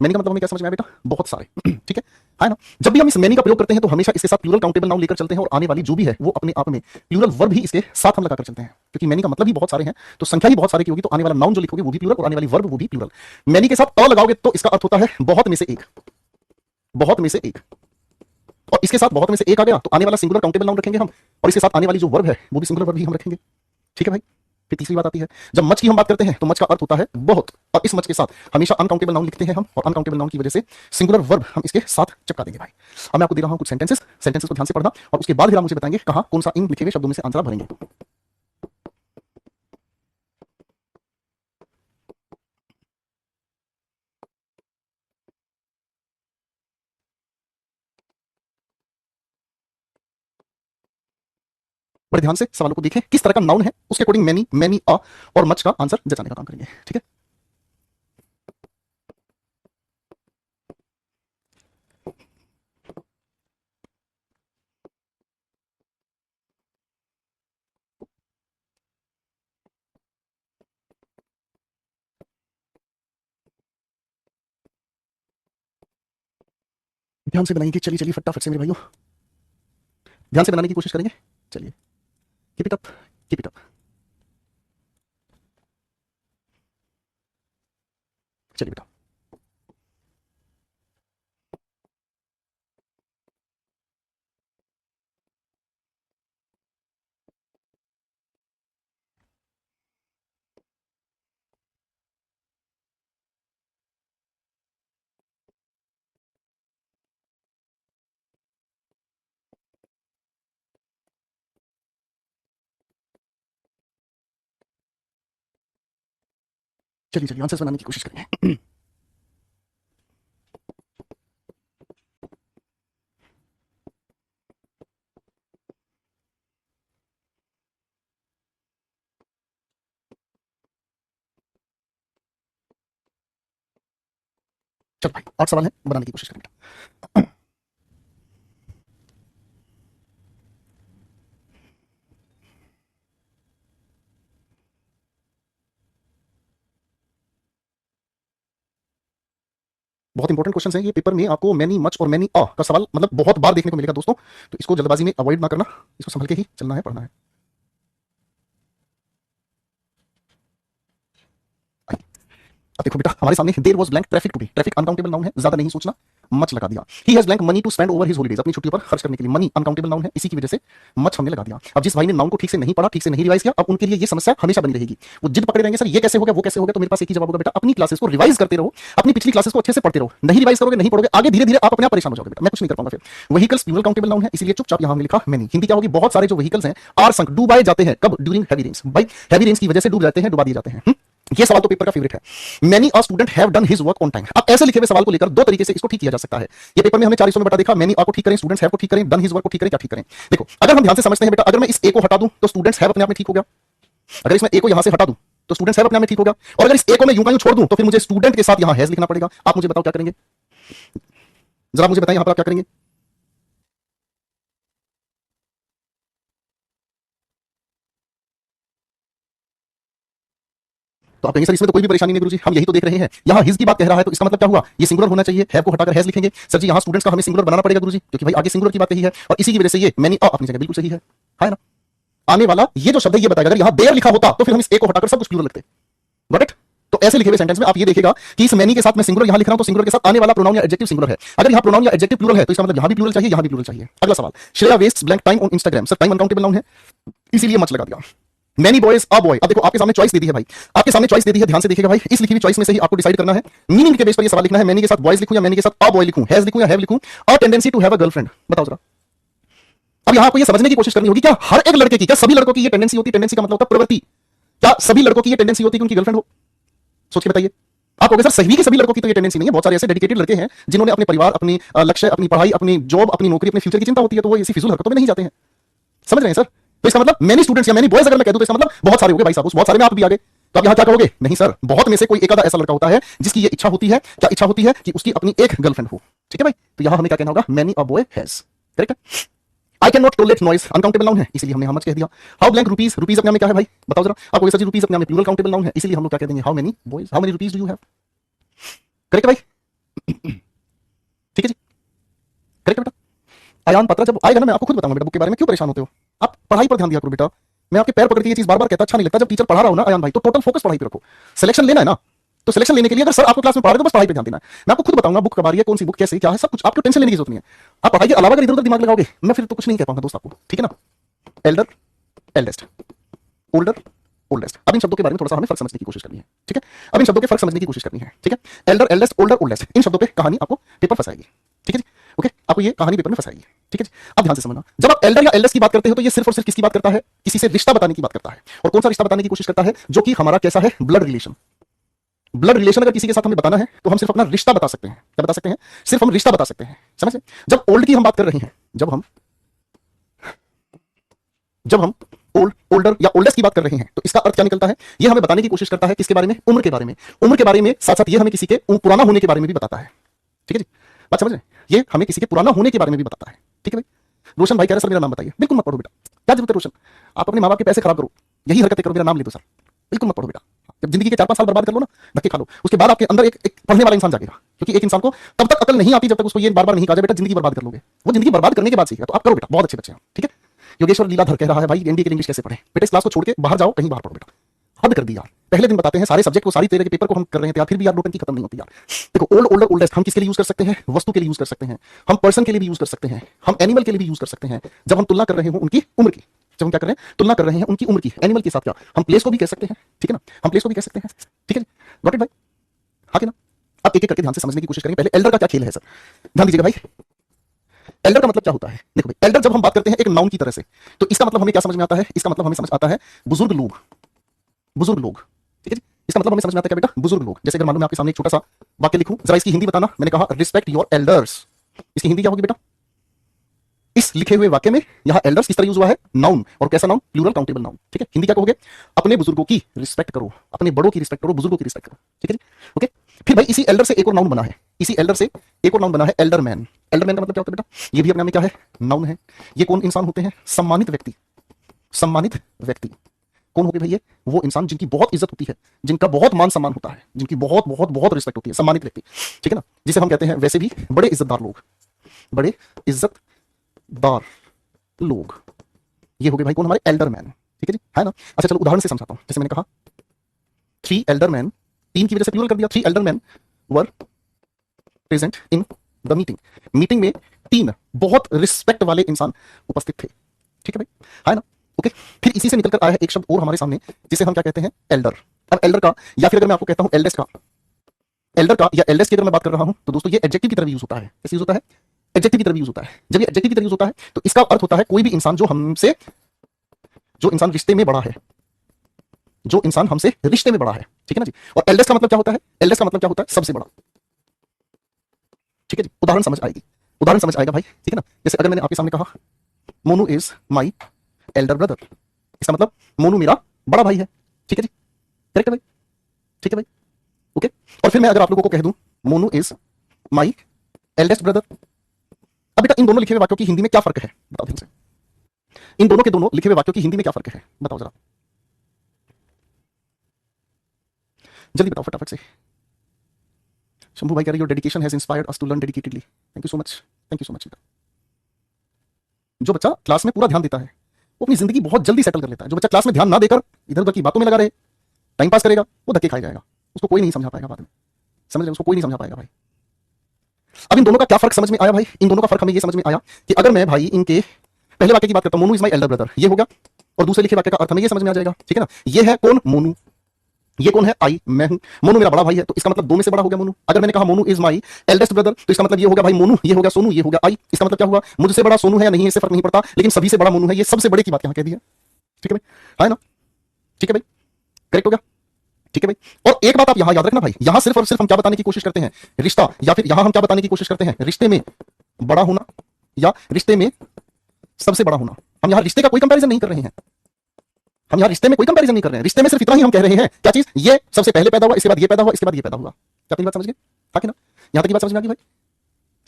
मैनी का मतलब हमें क्या समझ में आया बेटा, बहुत सारे। ठीक है ना। जब भी हम इस मैनी का प्रयोग करते हैं तो हमेशा इसके साथ प्लूरल काउंटेबल नाउन लेकर चलते हैं, और आने वाली जो भी है वो अपने आप में प्लूरल वर्ब ही इसके साथ हम लगाकर चलते हैं, क्योंकि मैनी का मतलब ही बहुत सारे हैं, तो संख्या ही बहुत सारे की होगी, तो आने वाला नाउन जो लिखोगे वो भी प्लूरल और आने वाली वर्ब वो भी प्लूरल। मैनी के साथ अ लगाओगे तो इसका अर्थ होता है बहुत में से एक, बहुत में से एक। और इसके साथ बहुत में से एक आ गया तो आने वाला सिंगुलर काउंटेबल नाउन रखेंगे हम, और इसके साथ आने वाली जो वर्ब है वो भी सिंगुलर वर्ब ही हम रखेंगे। ठीक है भाई। फिर तीसरी बात आती है, जब मच की हम बात करते हैं तो मच का अर्थ होता है बहुत, और इस मच के साथ हमेशा अनकाउंटेबल नाउन लिखते हैं हम, और अनकाउंटेबल नाउन की वजह से सिंगुलर वर्ब हम इसके साथ चिपका देंगे भाई। अब मैं आपको दे रहा हूं कुछ सेंटेंसेस को ध्यान से पढ़ना, और उसके बाद फिर आप मुझे बताएंगे कहां कौन सा इन लिखे हुए शब्दों में से आंसर आप भरेंगे। बड़े ध्यान से सवालों को देखें, किस तरह का नाउन है उसके अकॉर्डिंग मैनी, मैनी अ और मच का आंसर जचाने का काम करेंगे। ठीक है, ध्यान से बनाएंगे। चलिए चलिए फटाफट से मेरे भाइयों, ध्यान से बनाने की कोशिश करेंगे। चलिए, keep it up, keep it up. चलिए बेटा, चलिए चलिए आंसर्स बनाने की कोशिश करेंगे। चल भाई, 8 सवाल है, बनाने की कोशिश करेंगे। बहुत इंपॉर्टेंट क्वेश्चन है ये, पेपर में आपको मैनी, मच और मैनी अ का सवाल मतलब बहुत बार देखने को मिलेगा दोस्तों, तो इसको जल्दबाजी में अवॉइड ना करना, इसको संभल के ही चलना है, पढ़ना है। अब देखो बेटा, हमारे सामने there was blank traffic today, traffic uncountable noun है, ज्यादा नहीं सोचना, मच लगा दिया। He has blank money to spend over his holidays, अपनी छुट्टियों पर खर्च करने के लिए, मनी अनकाउंटेबल नाउन है, इसी की वजह से मच हमने लगा दिया। अब जिस भाई ने नाउन को ठीक से नहीं पढ़ा, ठीक से नहीं रिवाइज किया, अब उनके लिए ये समस्या हमेशा बनी रहेगी। वो जिद पकड़े रहेंगे, सर ये कैसे हो गया, वो कैसे हो गया, तो मेरे पास एक ही जवाब होगा बेटा, अपनी क्लासेस को रिवाइज करते रहो, अपनी पिछली क्लासेस को अच्छे से पढ़ते रहो। नहीं रिवाइज करोगे, नहीं पढ़ोगे, आगे धीरे धीरे आप अपने आप परेशान हो जाओगे बेटा, मैं कुछ नहीं कर पाऊंगा। फिर व्हीकल्स प्लूरल काउंटेबल नाउन है, इसलिए चुपचाप यहां हमने लिखा मैनी। हिंदी क्या होगी, बहुत सारे जो व्हीकल्स हैं आर संक, डूबाए जाते हैं, कब, ड्यूरिंग हैवी रेन्स। भाई हैवी रेन्स की वजह से डूब जाते हैं, डुबा दिए जाते हैं। ये सवाल तो पेपर का फेवरेट है। Many a student have done his work on time. अब ऐसे लिखे हुए सवाल को लेकर दो तरीके से इसको ठीक किया जा सकता है। ये पेपर में हमने 4 हिस्सों में बता देखा, मैनी अ को ठीक करें, स्टूडेंट्स हैव को ठीक करें, डन हिज वर्क को ठीक करें, क्या ठीक करें। देखो, अगर हम ध्यान से समझते हैं बेटा, अगर मैं इस ए को हटा दूं तो स्टूडेंट्स हैव अपने आप में ठीक हो गया। अगर इसमें ए को यहां से हटा दूं तो स्टूडेंट्स हैव अपने आप में ठीक हो गया। और अगर इस ए को मैं यूं का यूं छोड़ दूं तो फिर मुझे स्टूडेंट के साथ यहां हैज लिखना पड़ेगा। आप मुझे बताओ क्या करेंगे, जरा मुझे बताएं यहां पर आप क्या करेंगे। तो आप कहेंगे सर इसमें तो कोई भी परेशानी नहीं गुरुजी, हम यही तो देख रहे हैं, यहाँ हिज की बात कह रहा है, तो इसका मतलब क्या हुआ, ये सिंगुलर होना चाहिए, हैव को हटाकर हैज लिखेंगे। सर जी यहाँ स्टूडेंट्स का हमें सिंगुलर बनाना पड़ेगा गुरुजी, क्योंकि भाई आगे सिंगुलर की बात कही है, और इसी की वजह से ये मैनी अ अपनी जगह बिल्कुल सही है ना। आने वाला ये जो शब्द है ये बताएगा, अगर यहाँ देयर लिखा होता तो फिर हम इस ए को हटाकर सब कुछ प्लूरल लिखते। Got it. तो ऐसे लिखे हुए सेंटेंस में आप ये देखिएगा कि इस मैनी के साथ मैं सिंगुलर यहां लिख रहा हूं, तो सिंगुलर के साथ आने वाला प्रोनाउन या एडजेक्टिव सिंगुलर है। अगर यहां प्रोनाउन या एडजेक्टिव प्लूरल है तो इसका मतलब यहां भी प्लूरल चाहिए, यहां भी प्लूरल चाहिए। अगला सवाल, Shreya wastes blank time on Instagram. Sir time uncountable noun है, इसीलिए मच लगा दिया। Many boys a boy. अब देखो आपके सामने चॉइस दे दी है भाई, आपके सामने चॉइस दे दी है, ध्यान से देखिएगा भाई, इस लिखी हुई चॉइस में से ही आपको डिसाइड करना है, मीनिंग के बेस पर ये सवाल लिखना है, मैनी के साथ बॉयज लिखूं या मैनी के साथ अ बॉय लिखूं, हैज लिखूं या हैव लिखूं, a tendency to have a girlfriend, बताओ जरा। अब यहां आपको ये समझने की कोशिश करनी होगी क्या हर एक लड़के की, क्या सभी लड़कों की ये टेंडेंसी होती है? टेंडेंसी का मतलब होता है प्रवृत्ति। क्या सभी लड़कों की ये टेंडेंसी होती है कि उनकी गर्लफ्रेंड हो? सोच के बताइए। आप कहोगे सर सभी के सभी लड़कों की तो ये टेंडेंसी नहीं है, बहुत सारे ऐसे डेडिकेटेड लड़के हैं जिन्होंने अपने परिवार, अपनी लक्ष्य, अपनी पढ़ाई, अपनी जॉब, अपनी नौकरी, अपने फ्यूचर की चिंता होती है, तो वो ऐसी फिजूल हरकतों में नहीं जाते हैं। समझ रहे हैं सर? तो इसका मतलब मेनी स्टूडेंट्स या मेनी बॉयज अगर मैं कह दूं तो इसका मतलब बहुत सारे हो गए भाई साहब, उस बहुत सारे में आप भी आ गए। तो आप यहां क्या कहोगे? नहीं सर, बहुत में से कोई एक आधा ऐसा लड़का होता है जिसकी ये इच्छा होती है। क्या इच्छा होती है? कि उसकी अपनी एक गर्लफ्रेंड हो। ठीक है भाई, तो यहां हमें क्या कहना होगा? Many a boy has. Correct है। I can not tolerate noise uncountable noun है, इसीलिए हमने हाउ मच कह दिया। हाउ ब्लैंक रुपीज, रुपीज अपने में क्या है भाई? बताओ जरा। आपको सर जी रुपीज अपने में प्लूरल काउंटेबल नाउन है, इसीलिए हम लोग क्या कह देंगे? How many boys, how many rupees do you have. Correct है भाई? ठीक है जी, करेक्ट है बेटा। अयान पत्र जब आएगा ना मैं आपको खुद बताऊंगा बेटा बुक के बारे में। क्यों परेशान होते हो? आप पढ़ाई पर ध्यान दिया करो बेटा। मैं आपके पैर पकड़ के ये चीज बार बार कहता अच्छा नहीं लगता। जब टीचर पढ़ा रहा हो ना अयान भाई, तो टोटल फोकस पढ़ाई पे रखो। सिलेक्शन लेना है ना, तो सिलेक्शन लेने के लिए अगर सर आपको क्लास में पढ़ा रहे तो बस पढ़ाई पे ध्यान देना है। मैं आपको खुद बताऊंगा बुक कब आ रही है, कौन सी बुक, कैसे क्या है, सब कुछ। आपको टेंशन लेने की जरूरत नहीं है। आप पढ़ाई के अलावा अगर इधर उधर दिमाग लगाओगे मैं फिर तो कुछ नहीं कह पाऊंगा दोस्त आपको। ठीक है ना? Elder, eldest, older, oldest. अब इन शब्दों के बारे में थोड़ा सा हमें फर्क समझने की कोशिश करनी है। ठीक है? अब इन शब्दों के फर्क समझने की कोशिश करनी है। ठीक है? एल्डर, एल्डेस्ट, ओल्डर, ओल्डेस्ट, इन शब्दों पे कहानी आपको पेपर फंसाएगी। ठीक है जी? ओके, आपको ये कहानी पेपर में फंसाएगी। ठीक है जी? अब ध्यान से समझना, जब आप एल्डर या एल्डेस्ट की बात करते हो तो ये सिर्फ और सिर्फ किसकी बात करता है? किसी से रिश्ता बताने की बात करता है। और कौन सा रिश्ता बताने की कोशिश करता है? जो कि हमारा कैसा है? Blood relation. ब्लड रिलेशन अगर किसी के साथ हमें बताना है तो हम सिर्फ अपना रिश्ता बता सकते हैं। क्या बता सकते हैं? सिर्फ हम रिश्ता बता सकते हैं। समझ? जब ओल्ड की हम बात कर रहे हैं, जब हम ओल्डर या ओल्डेस्ट की बात कर रहे हैं, तो इसका अर्थ क्या निकलता है? ये हमें बताने की कोशिश करता है किसके बारे में? उम्र के बारे में। उम्र के बारे में साथ साथ ये हमें किसी के पुराना होने के बारे में भी बताता है। ठीक है जी? बात समझ रहे हैं? ये हमें किसी के पुराना होने के बारे में भी बताता है। ठीक है भाई? रोशन भाई कह रहे सर मेरा नाम बताइए। बिल्कुल मत पढ़ो बेटा, क्या जरूरत है रोशन? आप अपने माँ बाप के पैसे खराब करो, यही हरकतें करो, मेरा नाम ले दो सर। बिल्कुल मत पढ़ो बेटा। जब जिंदगी के 4-5 साल बर्बाद कर लो ना, धक्के खा लो, उसके बाद आपके अंदर एक पढ़ने वाला इंसान जागेगा। क्योंकि एक इंसान को तब तक अकल नहीं आती जब तक उसको ये बार बार नहीं कहा जाए बेटा जिंदगी बर्बाद कर लोगे। वो जिंदगी बर्बाद करने के बाद सीखेगा। तो आप करो बेटा, बहुत अच्छे बच्चे हैं। ठीक है? योगेश्वर लीलाधर कह रहा है भाई एनडीए के इंग्लिश कैसे पढ़े? बेटा इस क्लास को छोड़ के बाहर जाओ, कहीं बाहर पढ़ो बेटा। हद कर दी यार। पहले दिन बताते हैं सारे सब्जेक्ट को, सारी तरह के पेपर को हम कर रहे हैं यार, फिर भी यार नोटंकी खत्म नहीं होती यार। देखो ओल्ड, ओल्डर, ओल्डेस्ट हम किसके लिए यूज कर सकते हैं? वस्तु के लिए यूज कर सकते हैं, हम पर्सन के लिए भी यूज कर सकते हैं, हम एनिमल के लिए भी यूज कर सकते हैं। जब हम तुलना कर रहे हो उनकी उम्र की, जब हम क्या कर रहे हैं? तुलना कर रहे हैं उनकी उम्र की। एनिमल के साथ क्या हम प्लेस को भी कह सकते हैं। ठीक है ना? हम प्लेस को भी कह सकते हैं। ठीक है, गॉट इट भाई? हाँ कि ना? अब एक एक करके ध्यान से समझने की कोशिश करेंगे। पहले एल्डर का क्या खेल है सर, ध्यान दीजिएगा भाई। एल्डर का मतलब क्या होता है? देखो भाई, एल्डर जब हम बात करते हैं एक नाउन की तरह से, तो इसका मतलब हमें क्या समझ में आता है? इसका मतलब हमें समझ आता है बुजुर्ग लोग। बुजुर्ग लोग। ठीक है जी? इसका मतलब हमें समझ में आता है क्या बेटा? बुजुर्ग लोग। जैसे अगर मान लो मैं आपके सामने एक छोटा सा वाक्य लिखूं, जरा इसकी हिंदी बताना। मैंने कहा रिस्पेक्ट योर एल्डर्स, इसकी हिंदी क्या होगी बेटा? इस लिखे हुए वाक्य में यहां एल्डर्स किस तरह यूज हुआ है? नाउन। और कैसा नाउन? Plural countable noun. ठीक है? हिंदी क्या कहोगे? अपने बुजुर्गों की रिस्पेक्ट करो, अपने बड़ों की रिस्पेक्ट करो, बुजुर्गों की रिस्पेक्ट करो। ठीक है जी? ओके, फिर भाई इसी एल्डर से एक और नाउन बना है, इसी एल्डर से एक और नाउन बना है एल्डरमैन। एल्डरमैन का मतलब क्या होता है बेटा? ये भी अपने में क्या है? नाउन है। ये कौन इंसान होते हैं? सम्मानित व्यक्ति। सम्मानित व्यक्ति कौन हो गए भाई? ये वो इंसान जिनकी बहुत इज्जत होती है, जिनका बहुत मान सम्मान होता है, जिनकी बहुत बहुत बहुत रिस्पेक्ट होती है, सम्मानित व्यक्ति। ठीक है ना? जिसे हम कहते हैं वैसे भी बड़े इज्जतदार लोग, बड़े इज्जतदार लोग। ये हो गए भाई कौन? हमारे एल्डरमैन। ठीक है जी? है ना? अच्छा चलो उदाहरण से समझाता हूं। जैसे मैंने कहा 3 एल्डरमैन, 3 की वजह से प्लूरल कर दिया। 3 alderman were present in the meeting. Meeting में 3 बहुत रिस्पेक्ट वाले इंसान उपस्थित थे। ठीक है भाई? है ना? ओके, फिर इसी से निकलकर आया है एक शब्द और हमारे सामने, जिसे हम क्या कहते हैं? एल्डर। अब एल्डर का, या फिर अगर मैं आपको कहता हूं एल्डेस्ट का, एल्डर का या एल्डेस्ट की अगर मैं बात कर रहा हूं तो दोस्तों ये एडजेक्टिव की तरह यूज होता है। कैसे यूज होता है? एडजेक्टिव की तरह यूज होता है। जब ये एडजेक्टिव की तरह यूज होता है तो इसका अर्थ होता है कोई भी इंसान जो हमसे, जो इंसान रिश्ते में बड़ा है, जो इंसान हमसे रिश्ते में बड़ा है। ठीक है ना जी? और एल्डेस्ट का मतलब क्या होता है? एल्डेस्ट का मतलब क्या होता है? सबसे बड़ा। ठीक है जी? उदाहरण समझ आएगी, उदाहरण समझ आएगा भाई। ठीक है ना? जैसे अगर मैंने आपके सामने कहा Monu is my elder brother, इसका मतलब मोनू मेरा बड़ा भाई है। ठीक है जी? करेक्ट है भाई? ठीक है भाई? ओके, और फिर मैं अगर आप लोगों को कह दूं Monu is my eldest brother, अब बेटा इन दोनों लिखे हुए वाक्यों की हिंदी में क्या फर्क है? बताओ ध्यान से। इन दोनों के दोनों लिखे हुए वाक्यों की हिंदी में क्या फर्क है? बताओ जरा, जल्दी बताओ फटाफट से। शंभू भाई कह रहे your dedication has inspired us to learn dedicatedly. Thank you so much, thank you so much. जो बच्चा क्लास में पूरा ध्यान देता है वो अपनी जिंदगी बहुत जल्दी सेटल कर लेता है। जो बच्चा क्लास में ध्यान ना देकर इधर उधर की बातों में लगा रहे, टाइम पास करेगा, वो धक्के खाए जाएगा। उसको कोई नहीं समझा पाएगा बाद में। समझ रहे? उसको कोई नहीं समझा पाएगा भाई। अब इन दोनों का क्या फर्क समझ में आया भाई? इन दोनों का फर्क हमें ये समझ में आया कि अगर मैं भाई इनके पहले वाक्य की बात करता हूं, Monu is my elder brother, ये हो गया, और दूसरे लिखे वाक्य का अर्थ हमें ये समझ में आ जाएगा। ठीक है ना? ये है कौन? मोनू। ये कौन है? आई, मैं हूं। मोनू मेरा बड़ा भाई है, तो इसका मतलब दो में से बड़ा हो गया मोनू। अगर मैंने कहा Monu is my eldest brother, तो इसका मतलब ये हो गया भाई मोनू, ये हो गया सोनू, ये हो गया आई। इसका मतलब क्या हुआ? मुझसे बड़ा सोनू है या नहीं, इससे फर्क नहीं पड़ता, लेकिन सभी से बड़ा मोनू है। ये सबसे बड़े की बात यहां कह दी है। ठीक है भाई, है ना? ठीक है भाई, करेक्ट हो गया। ठीक है भाई, और एक बात आप यहां याद रखना भाई, यहां सिर्फ और सिर्फ हम क्या बताने की कोशिश करते हैं? रिश्ता, या फिर यहां हम क्या बताने की कोशिश करते हैं? रिश्ते में बड़ा होना या रिश्ते में सबसे बड़ा होना। हम यहां रिश्ते का कोई कंपैरिजन नहीं कर रहे हैं। हम यहां रिश्ते में कोई कंपैरिजन नहीं कर रहे हैं। रिश्ते में सिर्फ इतना ही हम कह रहे हैं, क्या चीज? ये सबसे पहले पैदा हुआ, इसके बाद ये पैदा हुआ, इसके बाद ये पैदा हुआ। क्या अपनी बात समझ गए? हाँ कि ना? यहां तक की बात समझ में आ गई भाई?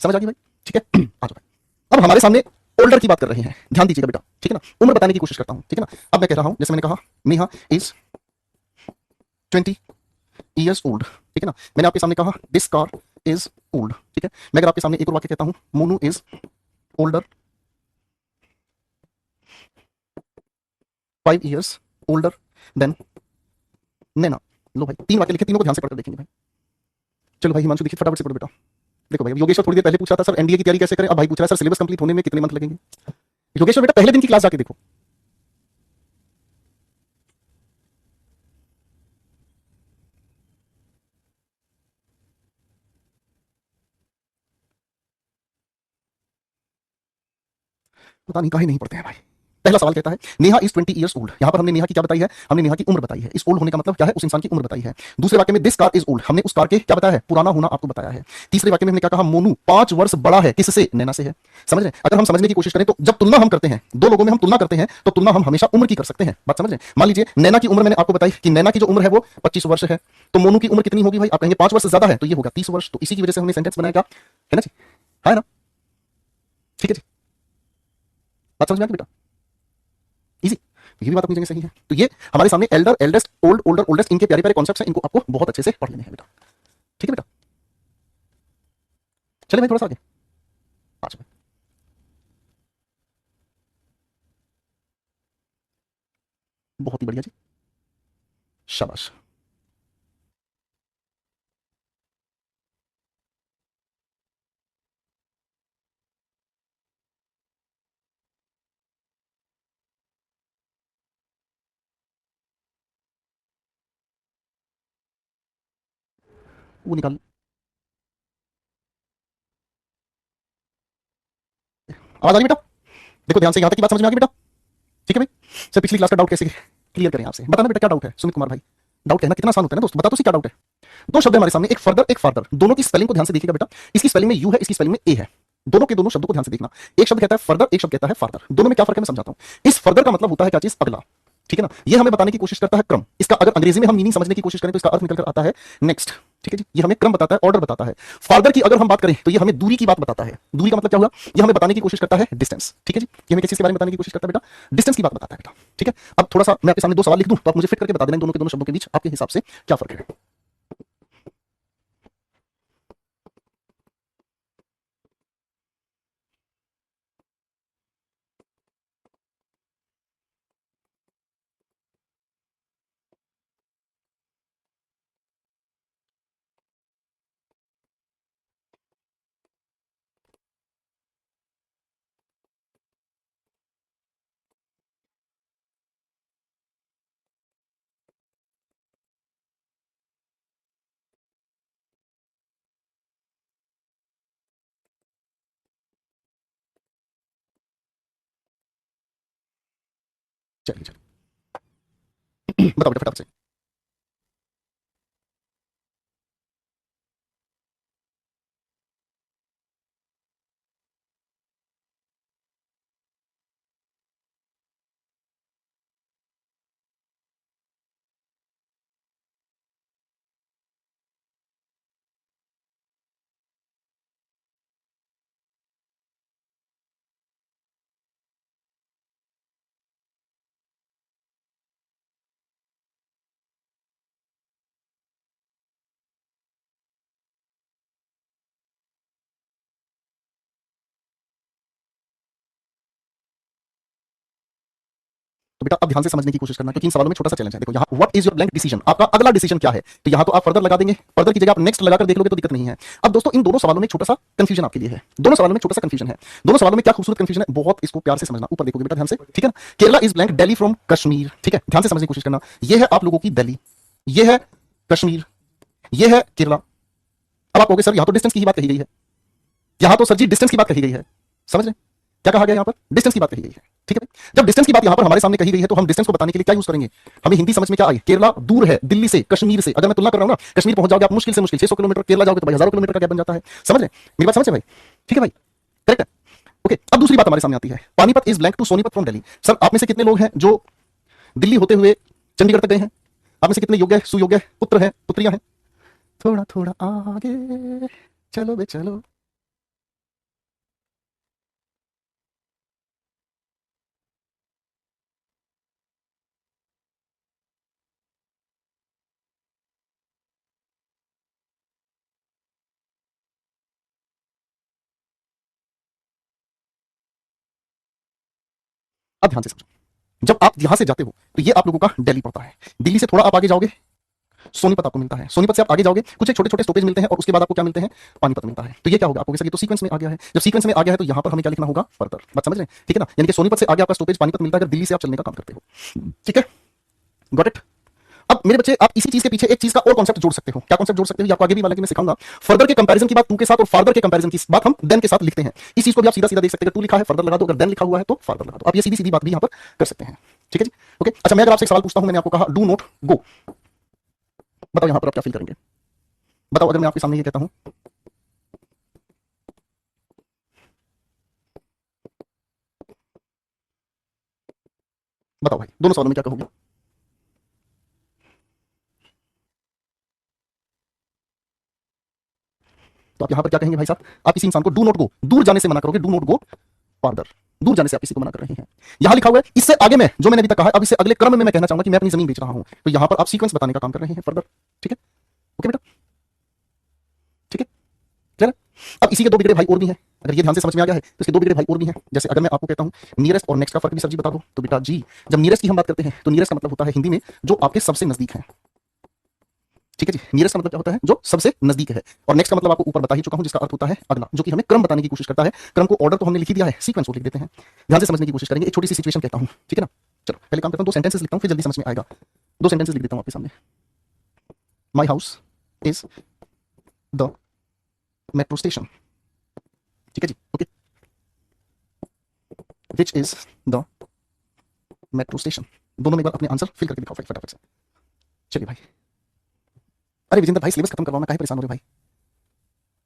समझ आ गई भाई? ठीक है, आ जाओ भाई। अब हमारे सामने ओल्डर की बात कर रहे हैं, ध्यान दीजिएगा बेटा। ठीक है ना? उम्र बताने की कोशिश करता हूं। ठीक है ना? अब मैं कह रहा हूं, जैसे मैंने कहा नेहा इज 20 ईयर्स ओल्ड। ठीक है ना? मैंने आपके सामने कहा दिस कार इज ओल्ड। ठीक है, मैं अगर आपके सामने एक और वाक्य कहता हूं, Monu is older 5 years older than Naina. लो भाई, तीन वाक्य लिखे, तीनों को ध्यान से पढ़कर देखेंगे भाई। चलो भाई हिमांशु दीक्षित फटाफट से पढ़ो बेटा। देखो भाई, योगेश्वर थोड़ी देर पहले पूछ रहा था सर एनडीए की तैयारी कैसे करें, अब भाई पूछ रहा है सर सिलेबस कंप्लीट होने में कितने मंथ लगेंगे। योगेश्वर बेटा पहले दिन की क्लास जाके देखो। पता नहीं काहे नहीं पढ़ते हैं भाई। पहला सवाल कहता है नेहा इज 20 years ओल्ड। यहां पर हमने नेहा की क्या बताई है? हमने नेहा की उम्र बताई है। इस ओल्ड होने का मतलब क्या है? उस इंसान की उम्र बताई है। दूसरे वाक्य में दिस कार इज ओल्ड, हमने उस कार के क्या बताया है? पुराना होना आपको बताया है। तीसरे वाक्य में हमने क्या कहा? मोनू 5 वर्ष बड़ा है, किससे? नैना से है। समझ रहे हैं? अगर हम समझने की कोशिश करें तो जब तुलना हम करते हैं, दो लोगों में हम तुलना करते हैं, तो तुलना हम हमेशा उम्र की कर सकते हैं। बात समझ रहे हैं? मान लीजिए नैना की उम्र मैंने आपको बताई कि नैना की जो उम्र है वो 25 वर्ष है, तो मोनू की उम्र कितनी होगी भाई? आप कहेंगे 5 वर्ष ज्यादा है, तो ये होगा 30 वर्ष। तो इसी की वजह से हमने सेंटेंस बनाया, है ना जी? है ना? ठीक है जी, बात समझ में आ गई बेटा? इजी। तो ये भी बात अपनी जगह सही है। तो ये हमारे सामने Elder, eldest, old, older, oldest, इनके प्यारे प्यारे कॉन्सेप्ट्स हैं, इनको आपको बहुत अच्छे से पढ़ लेने हैं बेटा। ठीक है बेटा? चले भाई थोड़ा सा आगे। अच्छा, बहुत ही बढ़िया जी, शाबाश। वो निकाल, आवाज आ रही बेटा? देखो ध्यान से, यहां तक की बात समझ में आ गई बेटा? ठीक है भाई। सर पिछली क्लास का डाउट कैसे क्लियर करें आपसे? बताना बेटा क्या डाउट है सुमित कुमार भाई? डाउट कहना कितना आसान होता है ना दोस्त, बता तो सही क्या डाउट है। दो शब्द है हमारे सामने, एक फर्दर एक फादर। दोनों की स्पेलिंग को ध्यान से देखिएगा बेटा। इसकी स्पेलिंग में यू है, इसकी स्पेलिंग में ए है। दोनों के दोनों शब्दों को ध्यान से देखना। एक शब्द कहता है फर्दर, एक शब्द कहता है फादर। दोनों में क्या फर्क है मैं समझाता हूं। इस फर्दर का मतलब होता है क्या चीज? अगला। ठीक है ना? ये हमें बताने की कोशिश करता है क्रम। इसका अगर अंग्रेजी में हम मीनिंग समझने की कोशिश करें तो इसका अर्थ निकल कर आता है नेक्स्ट। ठीक है जी, ये हमें क्रम बताता है, ऑर्डर बताता है। फादर की अगर हम बात करें तो ये हमें दूरी की बात बताता है। दूरी का मतलब क्या हुआ? ये हमें बताने की कोशिश करता है डिस्टेंस। ठीक है जी, ये हमें किस चीज के बारे में बताने की कोशिश करता है बेटा? डिस्टेंस की बात बताता है बेटा। ठीक है, अब थोड़ा सा मैं आपके सामने दो सवाल लिख दूं तो आप मुझे फिट करके बता देना दोनों के दोनों शब्दों के बीच आपके हिसाब से क्या फर्क है। चलिए चलिए बताओ बेटा फटाफट से। तो बेटा अब ध्यान से समझने की कोशिश करना, क्योंकि इन सवालों में छोटा सा चैलेंज है। देखो यहाँ what is your blank decision, आपका अगला डिसीजन क्या है? तो यहाँ तो आप फर्दर लगा देंगे, फर्दर की जगह आप नेक्स्ट लगाकर देख लोगे तो दिक्कत नहीं है। अब दोस्तों इन दोनों सवालों में छोटा सा कंफ्यूजन आपके लिए है। दोनों सवालों में छोटा सा कंफ्यूजन है। दोनों सवालों में क्या खूबसूरत कंफ्यूजन है, बहुत इसको प्यार से समझना। ऊपर देखोगे बेटा ध्यान से, ठीक है ना? Kerala is blank, Delhi from Kashmir. ठीक है, ध्यान से समझने की कोशिश करना। ये है आप लोगों की दिल्ली, ये है कश्मीर, ये है केरला। अब आप कहोगे सर यहां तो डिस्टेंस की ही बात कही गई है, यहां तो सर जी डिस्टेंस की बात कही गई है। समझ रहे हैं क्या कहा गया यहां पर? डिस्टेंस की बात कही गई है। ठीक है भाई, जब डिस्टेंस की बात यहां पर हमारे सामने कही गई है तो हम डिस्टेंस को बताने के लिए क्या यूज करेंगे? हमें हिंदी समझ में क्या आई? केरला दूर है दिल्ली से, कश्मीर से। अगर मैं तुलना कर रहा हूं ना, कश्मीर पहुंच जाओगे आप मुश्किल से मुश्किल 600 किलोमीटर, केरला जाओगे तो भाई हजारों किलोमीटर का गैप बन जाता है। समझ रहे मेरी बात? समझ भाई? ठीक है भाई, करेक्ट है। ओके, अब दूसरी बात हमारे सामने आती है, Panipat is blank to Sonipat from Delhi. Sir आप में से कितने लोग हैं जो दिल्ली होते हुए चंडीगढ़ तक गए हैं? आप में से कितने योग्य सुयोग्य पुत्र हैं, पुत्रियां हैं? थोड़ा थोड़ा आगे चलो बे चलो। अब ध्यान से समझो, जब आप यहां से जाते हो तो ये आप लोगों का दिल्ली पड़ता है। दिल्ली से थोड़ा आप आगे जाओगे, सोनीपत आपको मिलता है। सोनीपत से आप आगे जाओगे, कुछ छोटे छोटे स्टॉपेज मिलते हैं और उसके बाद आपको क्या मिलते हैं? पानीपत मिलता है। तो ये क्या होगा? आपको ये तो सीक्वेंस में आ गया है। जब सीक्वेंस में आ गया है तो यहां पर हमें क्या लिखना होगा? फर्दर। बात समझ रहे हैं? ठीक है ना? यानी कि सोनीपत से आगे आपका स्टॉपेज पानीपत मिलता है अगर दिल्ली से आप चलने का काम करते हो। ठीक है, गॉट इट। अब मेरे बच्चे आप इसी चीज के पीछे एक चीज का और कॉन्सेप्ट जोड़ सकते हो। क्या कॉन्सेप्ट जोड़ सकते हो? ये आपको आगे भी वाला कि मैं सिखाऊंगा। फर्दर के कंपैरिजन की बात टू के साथ और फार्दर के कंपैरिजन की बात हम देन के साथ लिखते हैं। इस चीज को भी आप सीधा सीधा देख सकते हैं। टू लिखा है फर्दर लगा दो, अगर देन लिखा हुआ है तो फार्दर लगा दो। आप ये सीधी सीधी बात भी यहां पर कर सकते हैं। ठीक है जी, ओके। अच्छा, मैं अगर आपसे एक सवाल पूछता हूं, मैंने आपको कहा डू नॉट गो, बताओ यहां पर आप क्या फील करेंगे? बताओ अगर मैं आपके सामने ये कहता हूं, बताओ भाई दोनों सवालों में क्या कहोगे? तो आप यहां पर क्या कहेंगे भाई साहब? आप किसी इंसान को डू नॉट गो, दूर जाने से मना करोगे। डू नॉट गो फार्दर, दूर जाने से आप किसी को मना कर रहे हैं। यहां लिखा हुआ है, इससे आगे में जो मैंने अभी तक कहा, अब इससे अगले क्रम में मैं कहना चाहूंगा कि मैं अपनी जमीन बेच रहा हूं। तो यहां पर आप सीक्वेंस बताने का काम कर रहे हैं, फर्दर। ठीक है, ओके बेटा, ठीक है, क्लियर है? अब इसी के दो बिगड़े भाई और भी हैं। अगर ये ध्यान से समझ में आ गया है तो इसके दो बिगड़े भाई और भी हैं। जैसे अगर मैं आपको कहता हूं नियरेस्ट और नेक्स्ट का फर्क भी सर जी बता दो, तो बेटा जी जब नियरेस्ट की हम बात करते हैं तो नियरेस्ट का मतलब होता है हिंदी में जो आपके सबसे नजदीक है। ठीक है जी, नियरेस्ट का मतलब क्या होता है? जो सबसे नजदीक है। और नेक्स्ट का मतलब आपको ऊपर बता ही चुका हूं, जिसका अर्थ होता है अगला, जो कि हमें क्रम बताने की कोशिश करता है। क्रम को ऑर्डर तो हमने लिख ही दिया है, सीक्वेंस को लिख देते हैं। ध्यान से समझने की कोशिश करेंगे। एक छोटी सी सिचुएशन कहता हूं, ठीक है ना? चलो पहले काम करता हूं, दो सेंटेंसेस लिखता हूं, फिर जल्दी समझ में आएगा। दो सेंटेंसेस लिख देता हूं आपके सामने। My house is the metro station. ठीक है जी, okay. Which is the metro station. दोनों में एक बार अपने आंसर फिल करके दिखाओ फटाफट से। चलिए भाई। अरे विजेंद्र भाई सिलेबस खत्म करवाना, काहे परेशान हो रहे भाई?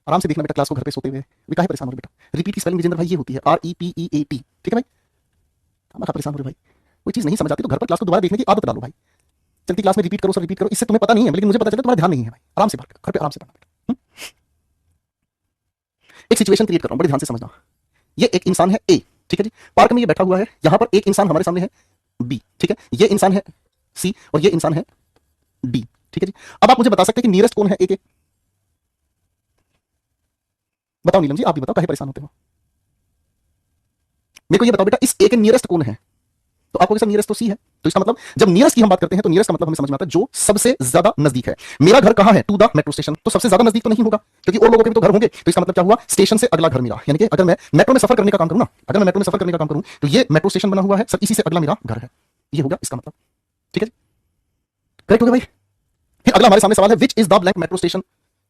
आराम से देखना बेटा क्लास को घर पे सोते हुए। भी काहे परेशान हो रहे बेटा? रिपीट की स्पेलिंग विजेंद्र भाई ये होती है REPEAT। ठीक है भाई, हम परेशान हो रहे भाई। कोई चीज नहीं समझ आती तो घर पर क्लास को दोबारा देखने की आदत डालो भाई। चलती क्लास में रिपीट करो सर, रिपीट करो। इससे तुम्हें पता नहीं है लेकिन मुझे पता चले तुम्हारा ध्यान नहीं है भाई। आराम से बात घर पे आराम से पढ़ना बेटा। एक सिचुएशन क्रिएट कर रहा हूं, बड़े ध्यान से समझना। ये एक इंसान है ए, ठीक है जी, पार्क में ये बैठा हुआ है। यहां पर एक इंसान हमारे सामने है बी, ठीक है। ये इंसान है सी और ये इंसान है डी, ठीक है जी। अब आप मुझे बता सकते हैं कि नियरेस्ट कौन है ए के? बताओ नीलम जी, आप भी बताओ, काहे परेशान होते हो? मेरे को ये बताओ बेटा, इस ए के नियरेस्ट कौन है? तो आपको सर नियरेस्ट तो सी है। तो इसका मतलब जब नियरेस्ट की हम बात करते हैं तो नियरेस्ट का मतलब हमें समझ में आता है जो सबसे ज्यादा नजदीक है। मेरा घर कहां है? To the metro station. तो सबसे ज्यादा नजदीक तो नहीं होगा क्योंकि और लोगों के भी तो घर होंगे। तो इसका मतलब क्या हुआ? स्टेशन से अगला घर मेरा। यानी कि अगर मैं मेट्रो में सफर करने का काम करूं ना, अगर मैं मेट्रो में सफर करने का काम करूं तो ये मेट्रो स्टेशन बना हुआ है सर, इसी से अगला मेरा घर है। ये होगा इसका मतलब। ठीक है जी, करेक्ट हो गया भाई। फिर अगला हमारे सामने सवाल है विच is the blank metro station.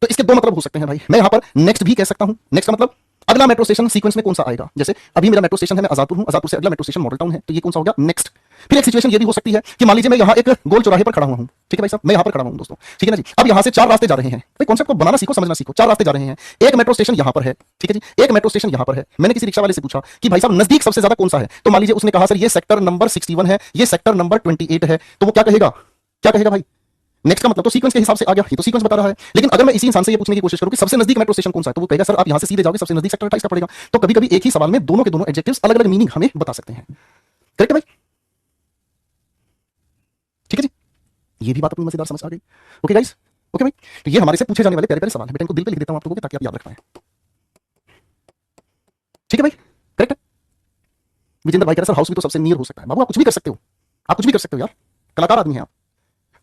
तो इसके दो मतलब हो सकते हैं भाई। मैं यहां पर नेक्स्ट भी कह सकता हूं। नेक्स्ट का मतलब अगला मेट्रो स्टेशन सीक्वेंस में कौन सा आएगा। जैसे अभी मेरा मेट्रो स्टेशन है, मैं आजादपुर हूं, आजादपुर से अगला मेट्रो स्टेशन मॉडल टाउन है, तो ये कौन सा हो गया? नेक्स्ट। फिर एक सिचुएशन ये भी हो सकती है कि मान लीजिए मैं यहां एक गोल चौराहे पर खड़ा हुआ हूं, ठीक है भाई साहब, मैं यहां पर खड़ा हुआ हूं दोस्तों, ठीक है ना जी। अब यहां से चार रास्ते जा रहे हैं भाई, कॉन्सेप्ट को बनाना सीखो, समझना सीखो। चार रास्ते जा रहे हैं, एक मेट्रो स्टेशन यहां पर है, ठीक है जी, एक मेट्रो स्टेशन यहां पर है। मैंने किसी रिक्शा वाले से पूछा कि भाई साहब नजदीक सबसे ज्यादा कौन सा है, तो मान लीजिए उसने कहा सर ये सेक्टर नंबर 61 है, ये सेक्टर नंबर 28 है। तो वो क्या कहेगा? क्या कहेगा भाई? नेक्स्ट का मतलब तो सीक्वेंस के हिसाब से आ गया, ये तो सीक्वेंस बता रहा है। लेकिन अगर मैं इसी इंसान से ये पूछने की कोशिश करूं कि सबसे नजदीक मेट्रो स्टेशन कौन सा है, तो वो कहेगा सर आप यहां से सीधे जाओगे, सबसे नजदीक सेक्टर 28 का पड़ेगा। तो कभी कभी एक ही सवाल में दोनों के दोनों एडजेक्टिव्स अलग अलग मीनिंग हमें बता सकते हैं। करेक्ट है भाई? ठीक है जी, ये भी बात अपनी मजेदार समझ आ गई। ओके गाइस, ओके भाई। तो ये हमारे से पूछे जाने वाले प्यारे प्यारे सवाल है बेटा, इनको दिल पे लिख देता हूं आप लोगों के ताकि आप याद रख पाएं। ठीक है भाई, करेक्ट है। विजेंद्र भाई कह रहे सर हाउस भी तो सबसे नियर हो सकता है। बाबू आप कुछ भी कर सकते हो, आप कुछ भी कर सकते हो यार, कलाकार आदमी है आप,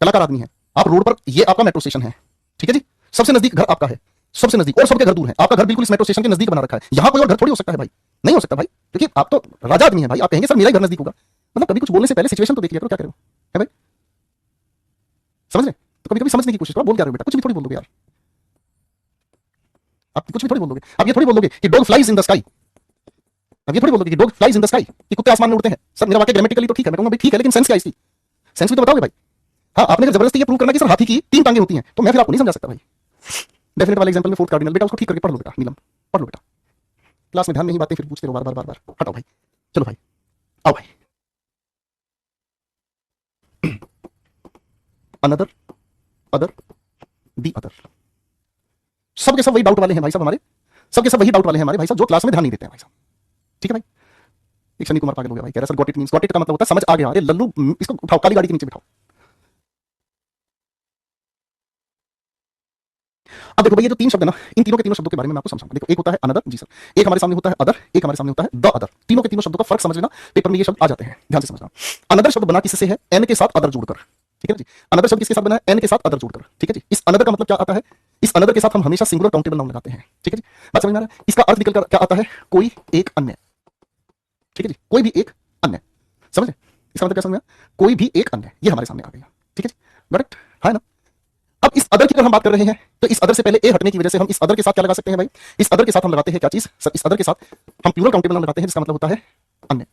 कलाकार आदमी है आप। रोड पर ये आपका मेट्रो स्टेशन है, ठीक है जी, सबसे नजदीक घर आपका है, सबसे नजदीक, और सबके घर दूर है। आपका घर बिल्कुल इस मेट्रो स्टेशन के नजदीक बना रखा है। यहां कोई और घर थोड़ी हो सकता है भाई, नहीं हो सकता भाई, क्योंकि आप तो राजा आदमी है भाई। आप कहेंगे सर मेरा ही घर नजदीक होगा। मतलब कभी कुछ बोलने से पहले सिचुएशन तो देख लिया करो, क्या करो है भाई, समझ रहे? तो कभी कभी समझने की कोशिश करो, बोल क्या रहे हो बेटा, कुछ भी थोड़ी बोल दोगे यार, आप कुछ भी थोड़ी बोल दोगे। अब ये थोड़ी बोल दोगे कि dog flies in the sky, अब ये थोड़ी बोल दोगे कि dog flies in the sky, कि कुत्ते आसमान में उड़ते हैं। सर मेरा वाक्य ग्रामेटिकली तो ठीक है, मैं कहूंगा भाई ठीक है, लेकिन सेंस क्या है इसकी, सेंस भी तो बताओगे भाई। हाँ, आपने अगर जबरदस्ती ये प्रूव करना कि सर हाथी की 3 टांगे होती हैं, तो मैं फिर आपको नहीं समझा सकता भाई। डेफिनेट वाले एग्जांपल में फोर्थ कार्डिनल, बेटा उसको ठीक करके पढ़ लो बेटा, नीलम पढ़ लो बेटा, क्लास में ध्यान नहीं, बातें फिर पूछते रहो बार बार बार बार, हटाओ भाई, चलो भाई, आओ भाई। अनदर, अदर, दी अदर, सबके सब वही डाउट वाले हैं भाई साहब हमारे, सबके सब वही डाउट वाले हैं हमारे भाई साहब, जो क्लास में ध्यान नहीं देते हैं भाई साहब। ठीक है भाई, एक शनि कुमार पागल हो गया भाई, कह रहा sir got it means, got it का मतलब होता है समझ आ गया। अरे लल्लू, इसको उठाओ, काली गाड़ी के नीचे बिठाओ। अब देखो भाई, ये जो 3 शब्द है ना, इन तीनों के तीनों शब्दों के बारे में मैं आपको समझाऊंगा। देखो, एक होता है अनदर, जी सर, एक हमारे सामने होता है अदर, एक हमारे सामने होता है द अदर। तीनों के तीनों शब्दों का फर्क समझ लेना, पेपर में ये शब्द आ जाते हैं, ध्यान से समझना। अनदर शब्द बना किससे है, एन के साथ अदर जोड़कर, ठीक है जी। अनदर शब्द किसके साथ बना है, एन के साथ अदर जोड़कर, ठीक है जी। इस अनदर का मतलब क्या आता है, इस अनदर के साथ हम हमेशा सिंगुलर काउंटेबल नाउन लगाते हैं, ठीक है जी। बात समझ में आ रहा है, इसका अर्थ निकल कर क्या आता है, कोई एक अन्य, ठीक है जी, कोई भी एक अन्य, समझ, इसका मतलब क्या समझ में, कोई भी एक अन्य, ये हमारे सामने आ गया, ठीक है जी, करेक्ट है ना। अब इस अदर की अगर हम बात कर रहे हैं, तो इस अदर से पहले ए हटने की वजह से हम इस अदर के साथ क्या लगा सकते हैं भाई, इस अदर के साथ हम लगाते हैं क्या चीज सर, इस अदर के साथ हम प्लूरल काउंटेबल नाउन लगाते हैं, जिसका मतलब होता है अन्य।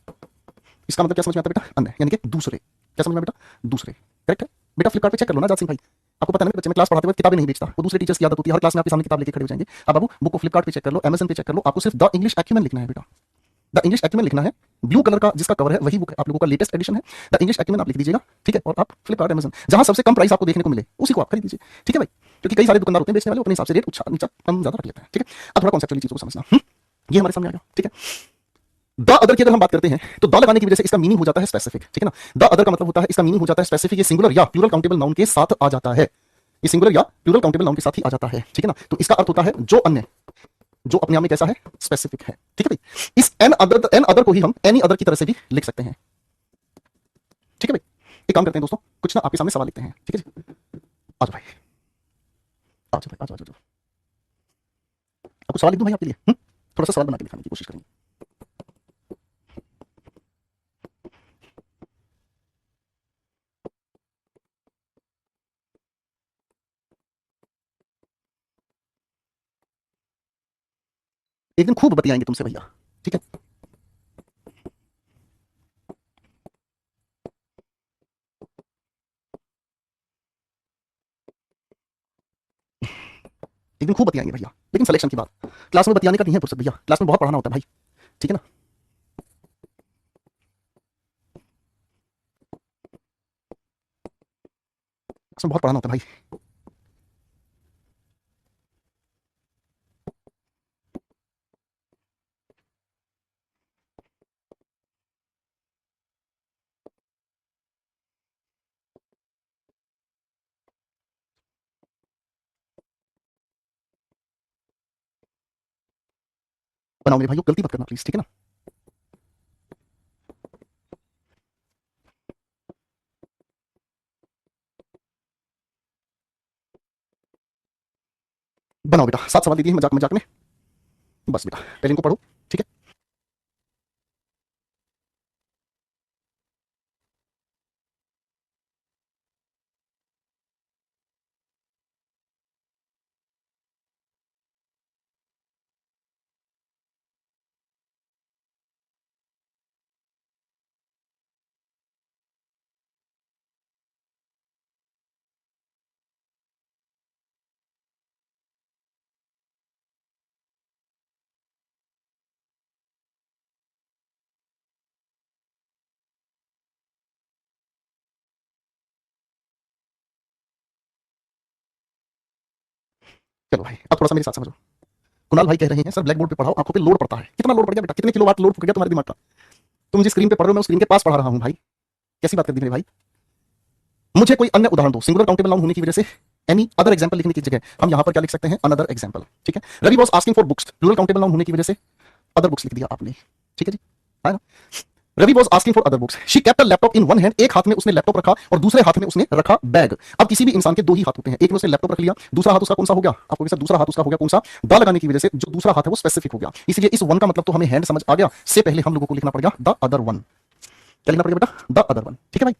इसका मतलब क्या समझ में आता है बेटा, अन्य यानी कि दूसरे, क्या समझ में बेटा, दूसरे, करेक्ट है बेटा। फ्लिपकार्ट पे चेक कर लो ना जात सिंह भाई, आपको पता है ना बच्चे, मैं क्लास पढ़ाते वक्त किताबें नहीं बेचता, वो दूसरे टीचर्स की आदत होती है, हर क्लास में आपके सामने किताब लेके खड़े हो जाएंगे। अब बाबू बुक को फ्लिपकार्ट पे चेक कर लो, अमेज़न पे चेक कर लो, आपको सिर्फ द इंग्लिश एक्यूमेन लिखना है बेटा, द इंग्लिश एक्यूमेन लिखना है, ब्लू कलर का जिसका कवर है वही बुक आप लोगों का लेटेस्ट एडिशन है, द इंग्लिश एक्यूमेन आप लिख दीजिएगा, ठीक है। और आप फ्लिपकार्ट अमेज़न जहां सबसे कम प्राइस आपको देखने को मिले उसी को आप खरीद लीजिए, ठीक है भाई, क्योंकि कई सारे दुकानदार होते हैं बेचने वाले, अपने हिसाब से रेट नीचा कम ज्यादा रख लेते हैं, ठीक है। अब थोड़ा कॉन्सेप्चुअली चीजों को समझना, ये हमारे सामने आ गया, ठीक है। द अदर की अगर हम बात करते हैं, तो द लगाने की वजह से इसका मीनिंग हो जाता है स्पेसिफिक, ठीक है ना। द अदर का मतलब होता है, इसका मीनिंग हो जाता है स्पेसिफिक, ये सिंगुलर या प्लूरल काउंटेबल नाउन के साथ आ जाता है, ये सिंगुलर या प्लूरल काउंटेबल नाउन के साथ ही आ जाता है, ठीक है ना। तो इसका अर्थ होता है जो अन्य, जो अपने आप में कैसा है, स्पेसिफिक है, ठीक है भाई। इस एन अदर को ही हम एनी अदर की तरह से भी लिख सकते हैं, ठीक है भाई। एक काम करते हैं दोस्तों, कुछ ना आपके सामने सवाल लिखते हैं, ठीक है जी। आ जाओ भाई, आ जाओ भाई, आ जाओ। आपको सवाल लिख दूं भाई आपके लिए, थोड़ा सा सवाल बना के दिखाने की कोशिश करेंगे। एक दिन खूब बतियाएंगे तुमसे भैया, ठीक है। एक दिन खूब बतियाएंगे भैया, लेकिन सिलेक्शन की बात, क्लास में बतियाने का नहीं है फुर्सत भैया, क्लास में बहुत पढ़ाना होता है भाई, ठीक है ना। क्लास में बहुत पढ़ाना होता है भाई। बनाओ मेरे भाइयों, गलती मत करना प्लीज, ठीक है ना। बनाओ बेटा, 7 सवाल दे दिए मजाक मजाक में, बस बेटा पहले इनको पढ़ो, ठीक है। चलो भाई, अब थोड़ा सा मेरे साथ समझो। कुणाल भाई कह रहे हैं सर ब्लैक बोर्ड पे पढ़ाओ, आंखों पे लोड पड़ता है। कितना लोड पड़ गया बेटा, कितने किलोवाट लोड पड़ गया तुम्हारे दिमाग का। तुम जिस स्क्रीन पे पढ़ रहे हो, मैं उस स्क्रीन के पास पढ़ा रहा हूं भाई, कैसी बात कर दी मेरे भाई। मुझे कोई अन्य उदाहरण दो, सिंगुलर काउंटेबल नाउन होने की वजह से एनी अदर एग्जांपल लिखने की जगह हम यहां पर क्या लिख सकते हैं, अनदर एग्जांपल, ठीक है। Ravi was asking for books, plural countable noun होने की वजह से अदर बुक्स लिख दिया आपने, ठीक है जी, है ना। Ravi was asking for other books, she kept a laptop in one hand, एक हाथ में उसने लैपटॉप रखा और दूसरे हाथ में उसने रखा बैग। अब किसी भी इंसान के 2 ही हाथ होते हैं, एक में उसने लैपटॉप रख लिया, दूसरा हाथ उसका कौन सा हो गया, आपको वैसे दूसरा हाथ उसका हो गया कौन सा, द लगाने की वजह से जो दूसरा हाथ है वो स्पेसिफिक हो गया, इसलिए इस वन का मतलब तो हमें हैंड समझ आ गया, से पहले हम लोगों को लिखना पड़ेगा द अदर वन। क्या लिखना पड़ेगा बेटा, द अदर वन, ठीक है भाई।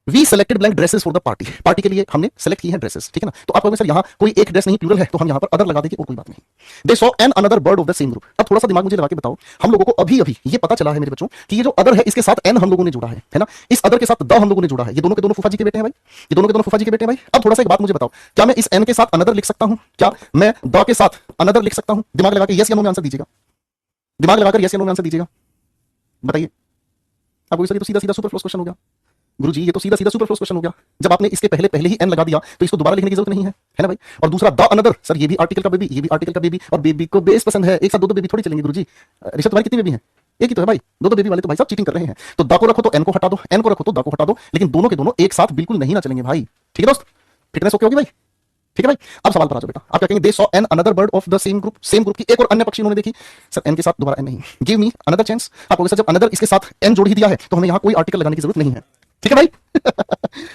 We selected blank dresses for the party, party के लिए हमने सेलेक्ट की है ड्रेसेस, ठीक है ना। तो आप कहोगे सर यहाँ कोई एक ड्रेस नहीं प्लूरल है, तो हम यहाँ पर अदर लगा देंगे और कोई बात नहीं। They saw an another bird of the same group. अब थोड़ा सा दिमाग मुझे लगा के बताओ, हम लोगों को अभी अभी ये पता चला है मेरे बच्चों कि ये जो अदर है इसके साथ एन हम लोगों ने जोड़ा है ना, इस अदर के साथ द हम लोगों ने जोड़ा है। ये दोनों के दोनों फूफा जी के बेटे हैं भाई, ये दोनों के दोनों फूफा जी के बेटे हैं भाई। अब थोड़ा सा एक बात मुझे बताओ, क्या मैं इस एन के साथ अनदर लिख सकता हूं? क्या मैं द के साथ अनदर लिख सकता हूं? दिमाग लगा के यस या नो में आंसर दीजिएगा, दिमाग लगाकर यस या नो में आंसर दीजिएगा, बताइए। आपको सर ये तो सीधा सीधा सुपरफ्लोस क्वेश्चन हो गया गुरुजी, ये तो सीधा सीधा सुपरफ्लोस क्वेश्चन हो गया। जब आपने इसके पहले पहले ही एन लगा दिया तो इसको दोबारा लिखने की जरूरत नहीं है ना भाई। और दूसरा द अनदर, सर ये भी आर्टिकल का बेबी, ये भी आर्टिकल का बेबी, और बेबी को बेस पसंद है, एक साथ दो दो बेबी थोड़ी चलेंगे गुरुजी। ऋषभ तुम्हारी कितनी बेबी है? एक ही तो है भाई, दो दो बेबी वाले तो भाई साहब चीटिंग कर रहे हैं। तो द को रखो तो एन को हटा दो, एन को रखो तो द को हटा दो, लेकिन दोनों के दोनों एक साथ बिल्कुल नहीं ना चलेंगे भाई। ठीक है दोस्त, फिटनेस ओके होगी भाई? ठीक है भाई। अब सवाल पर आ जाओ बेटा, आप क्या कहेंगे? They saw an another bird of the same group, same group की एक और अन्य पक्षी उन्होंने देखी। सर एन के साथ दोबारा एन नहीं, गिव मी अनदर चांस। आप कहोगे सर जब अनदर इसके साथ एन जोड़ ही दिया है तो हमें यहां कोई आर्टिकल लगाने की जरूरत नहीं है, ठीक है भाई।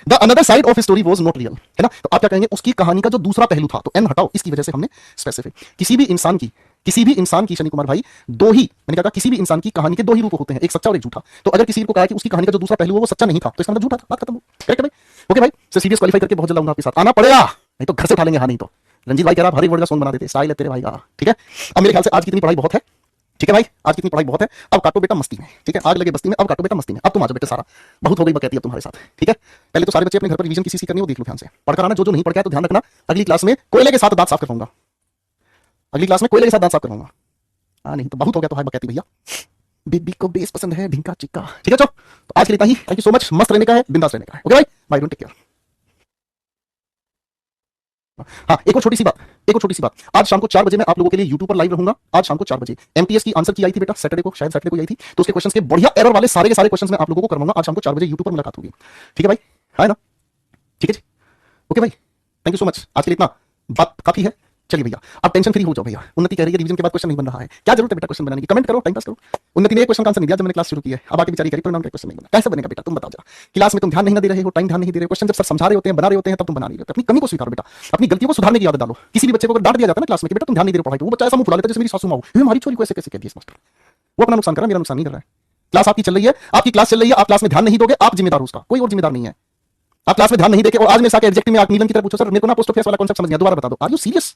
The another side of story was not real, है ना। तो आप क्या कहेंगे? उसकी कहानी का जो दूसरा पहलू था, तो एन हटाओ, इसकी वजह से हमने स्पेसिफिक। किसी भी इंसान की शनि कुमार भाई दो ही, मैंने कहा किसी भी इंसान की कहानी के दो ही रूप होते हैं, एक सच्चा और एक झूठा। तो अगर किसी को कहा कि उसकी कहानी का जो दूसरा पहलू है वो सच्चा नहीं था, तो इसका मतलब झूठा था, बात खत्म। करेक्ट है भाई? ओके भाई, सर सीरियस क्वालीफाई करके बहुत जल्द आऊंगा आपके साथ, आना पड़ेगा नहीं तो घर से उठा लेंगे। हाँ नहीं तो रंजीत भाई कह रहा हर एक वर्ड का सॉन्ग बना देते, स्टाइल है तेरे भाई का, ठीक है। अब मेरे ख्याल से आज कितनी पढ़ाई बहुत है, ठीक है भाई, आज कितनी पढ़ाई बहुत है। अब काटो बेटा मस्ती में, ठीक है, आग लगे बस्ती में, अब काटो बेटा मस्ती में। अब तुम आ जाओ बेटा, सारा बहुत हो गई बकैती अब तुम्हारे साथ, ठीक है। पहले तो सारे बच्चे अपने घर पर रिवीजन किसी करनी हो देख लो ध्यान से, पढ़कर आना। जो नहीं पढ़ के तो ध्यान रखना, अगली क्लास में कोयले के साथ दांत साफ करवाऊंगा, अगली क्लास में कोयले के साथ दांत साफ करवाऊंगा। हाँ नहीं तो बहुत हो गया तो हाय बकैती भैया, बेबी को बेस पसंद है ढिंका चिक्का, ठीक है। चलो तो आज के लिए इतना ही, थैंक यू सो मच। मस्त रहने का है, बिंदास रहने का है, ओके भाई, बाय, डोंट टेक केयर। हाँ एक और छोटी सी बात, आज शाम को 4 बजे मैं आप लोगों के लिए YouTube पर लाइव रहूंगा। आज शाम को 4 बजे एमटीएस की आंसर की आई थी बेटा, सैटरडे को, शायद सैटरडे को आई थी, तो उसके क्वेश्चंस के बढ़िया एरर वाले सारे के सारे क्वेश्चंस मैं आप लोगों को करवाऊंगा। आज शाम को 4 बजे YouTube पर मुलाकात होगी, ठीक है भाई, है ना? ठीक है जी, ओके भाई, थैंक यू सो मच। आज के लिए इतना, बात काफी है। चलिए भैया अब टेंशन फ्री हो जाओ भैया। उन्नति कह रही है रिवीजन के बाद क्वेश्चन नहीं बन रहा है, क्या जरूरत है बेटा क्वेश्चन बनाने की? कमेंट करो, टाइम पास करो। उन्नति ने एक क्वेश्चन का आंसर नहीं दिया जब मैंने क्लास शुरू की है, अब आके बेचारी कह रही परिणाम का क्वेश्चन नहीं बना, कैसे बनेगा बेटा? तुम बताओ जरा। क्लास में तुम ध्यान नहीं दे रहे हो, टाइम ध्यान नहीं दे रहे हो, क्वेश्चन जब सर समझा रहे होते हैं, बना रहे होते हैं, तब तुम बना नहीं रहे हो। अपनी कमी को स्वीकारो बेटा, अपनी गलतियों को सुधारने की आदत डालो। किसी भी बच्चे को अगर डांट दिया जाता है ना क्लास में कि बेटा तुम ध्यान नहीं दे रहे हो पढ़ाई, तो वो बच्चा ऐसा मुंह फुला लेता है जैसे मेरी सासू माँ हो, हमारी छोरी को ऐसे कैसे कह दिया मास्टर। वो अपना नुकसान कर रहा है, मेरा नुकसान नहीं कर रहा है। क्लास आपकी चल रही है, आपकी क्लास चल रही है, आप क्लास में ध्यान नहीं दोगे, आप जिम्मेदार हो उसका, कोई और जिम्मेदार नहीं है। आप क्लास में ध्यान नहीं देके और आज मेरे साथ एडजेक्टिव में आप नीलम की तरह पूछो सर मेरे को ना पोस्टोफेस वाला कॉन्सेप्ट समझ नहीं आया, दोबारा बता दो। Are you serious?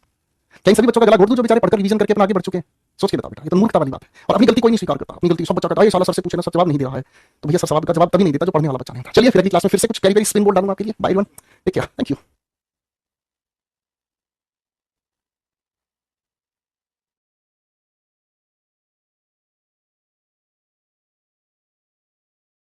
कहीं सभी बच्चों का गला घोट दूं जो बेचारे पढ़कर रिवीजन करके अपना आगे बढ़ चुके हैं? सोच के बताओ बेटा, ये तो मूर्खता वाली बात है। और अपनी गलती कोई नहीं स्वीकार करता, अपनी गलती सब बच्चा कहता है ये साला सर से पूछे ना, सर जवाब नहीं दे रहा है, तो भैया सर सवाल का जवाब तभी नहीं देता जो पढ़ने वाला बच्चा नहीं था। चलिए फिर अगली क्लास में फिर से कुछ कैरी स्पिन बोर्ड डालूंगा आपके लिए। Bye everyone, take care, thank you.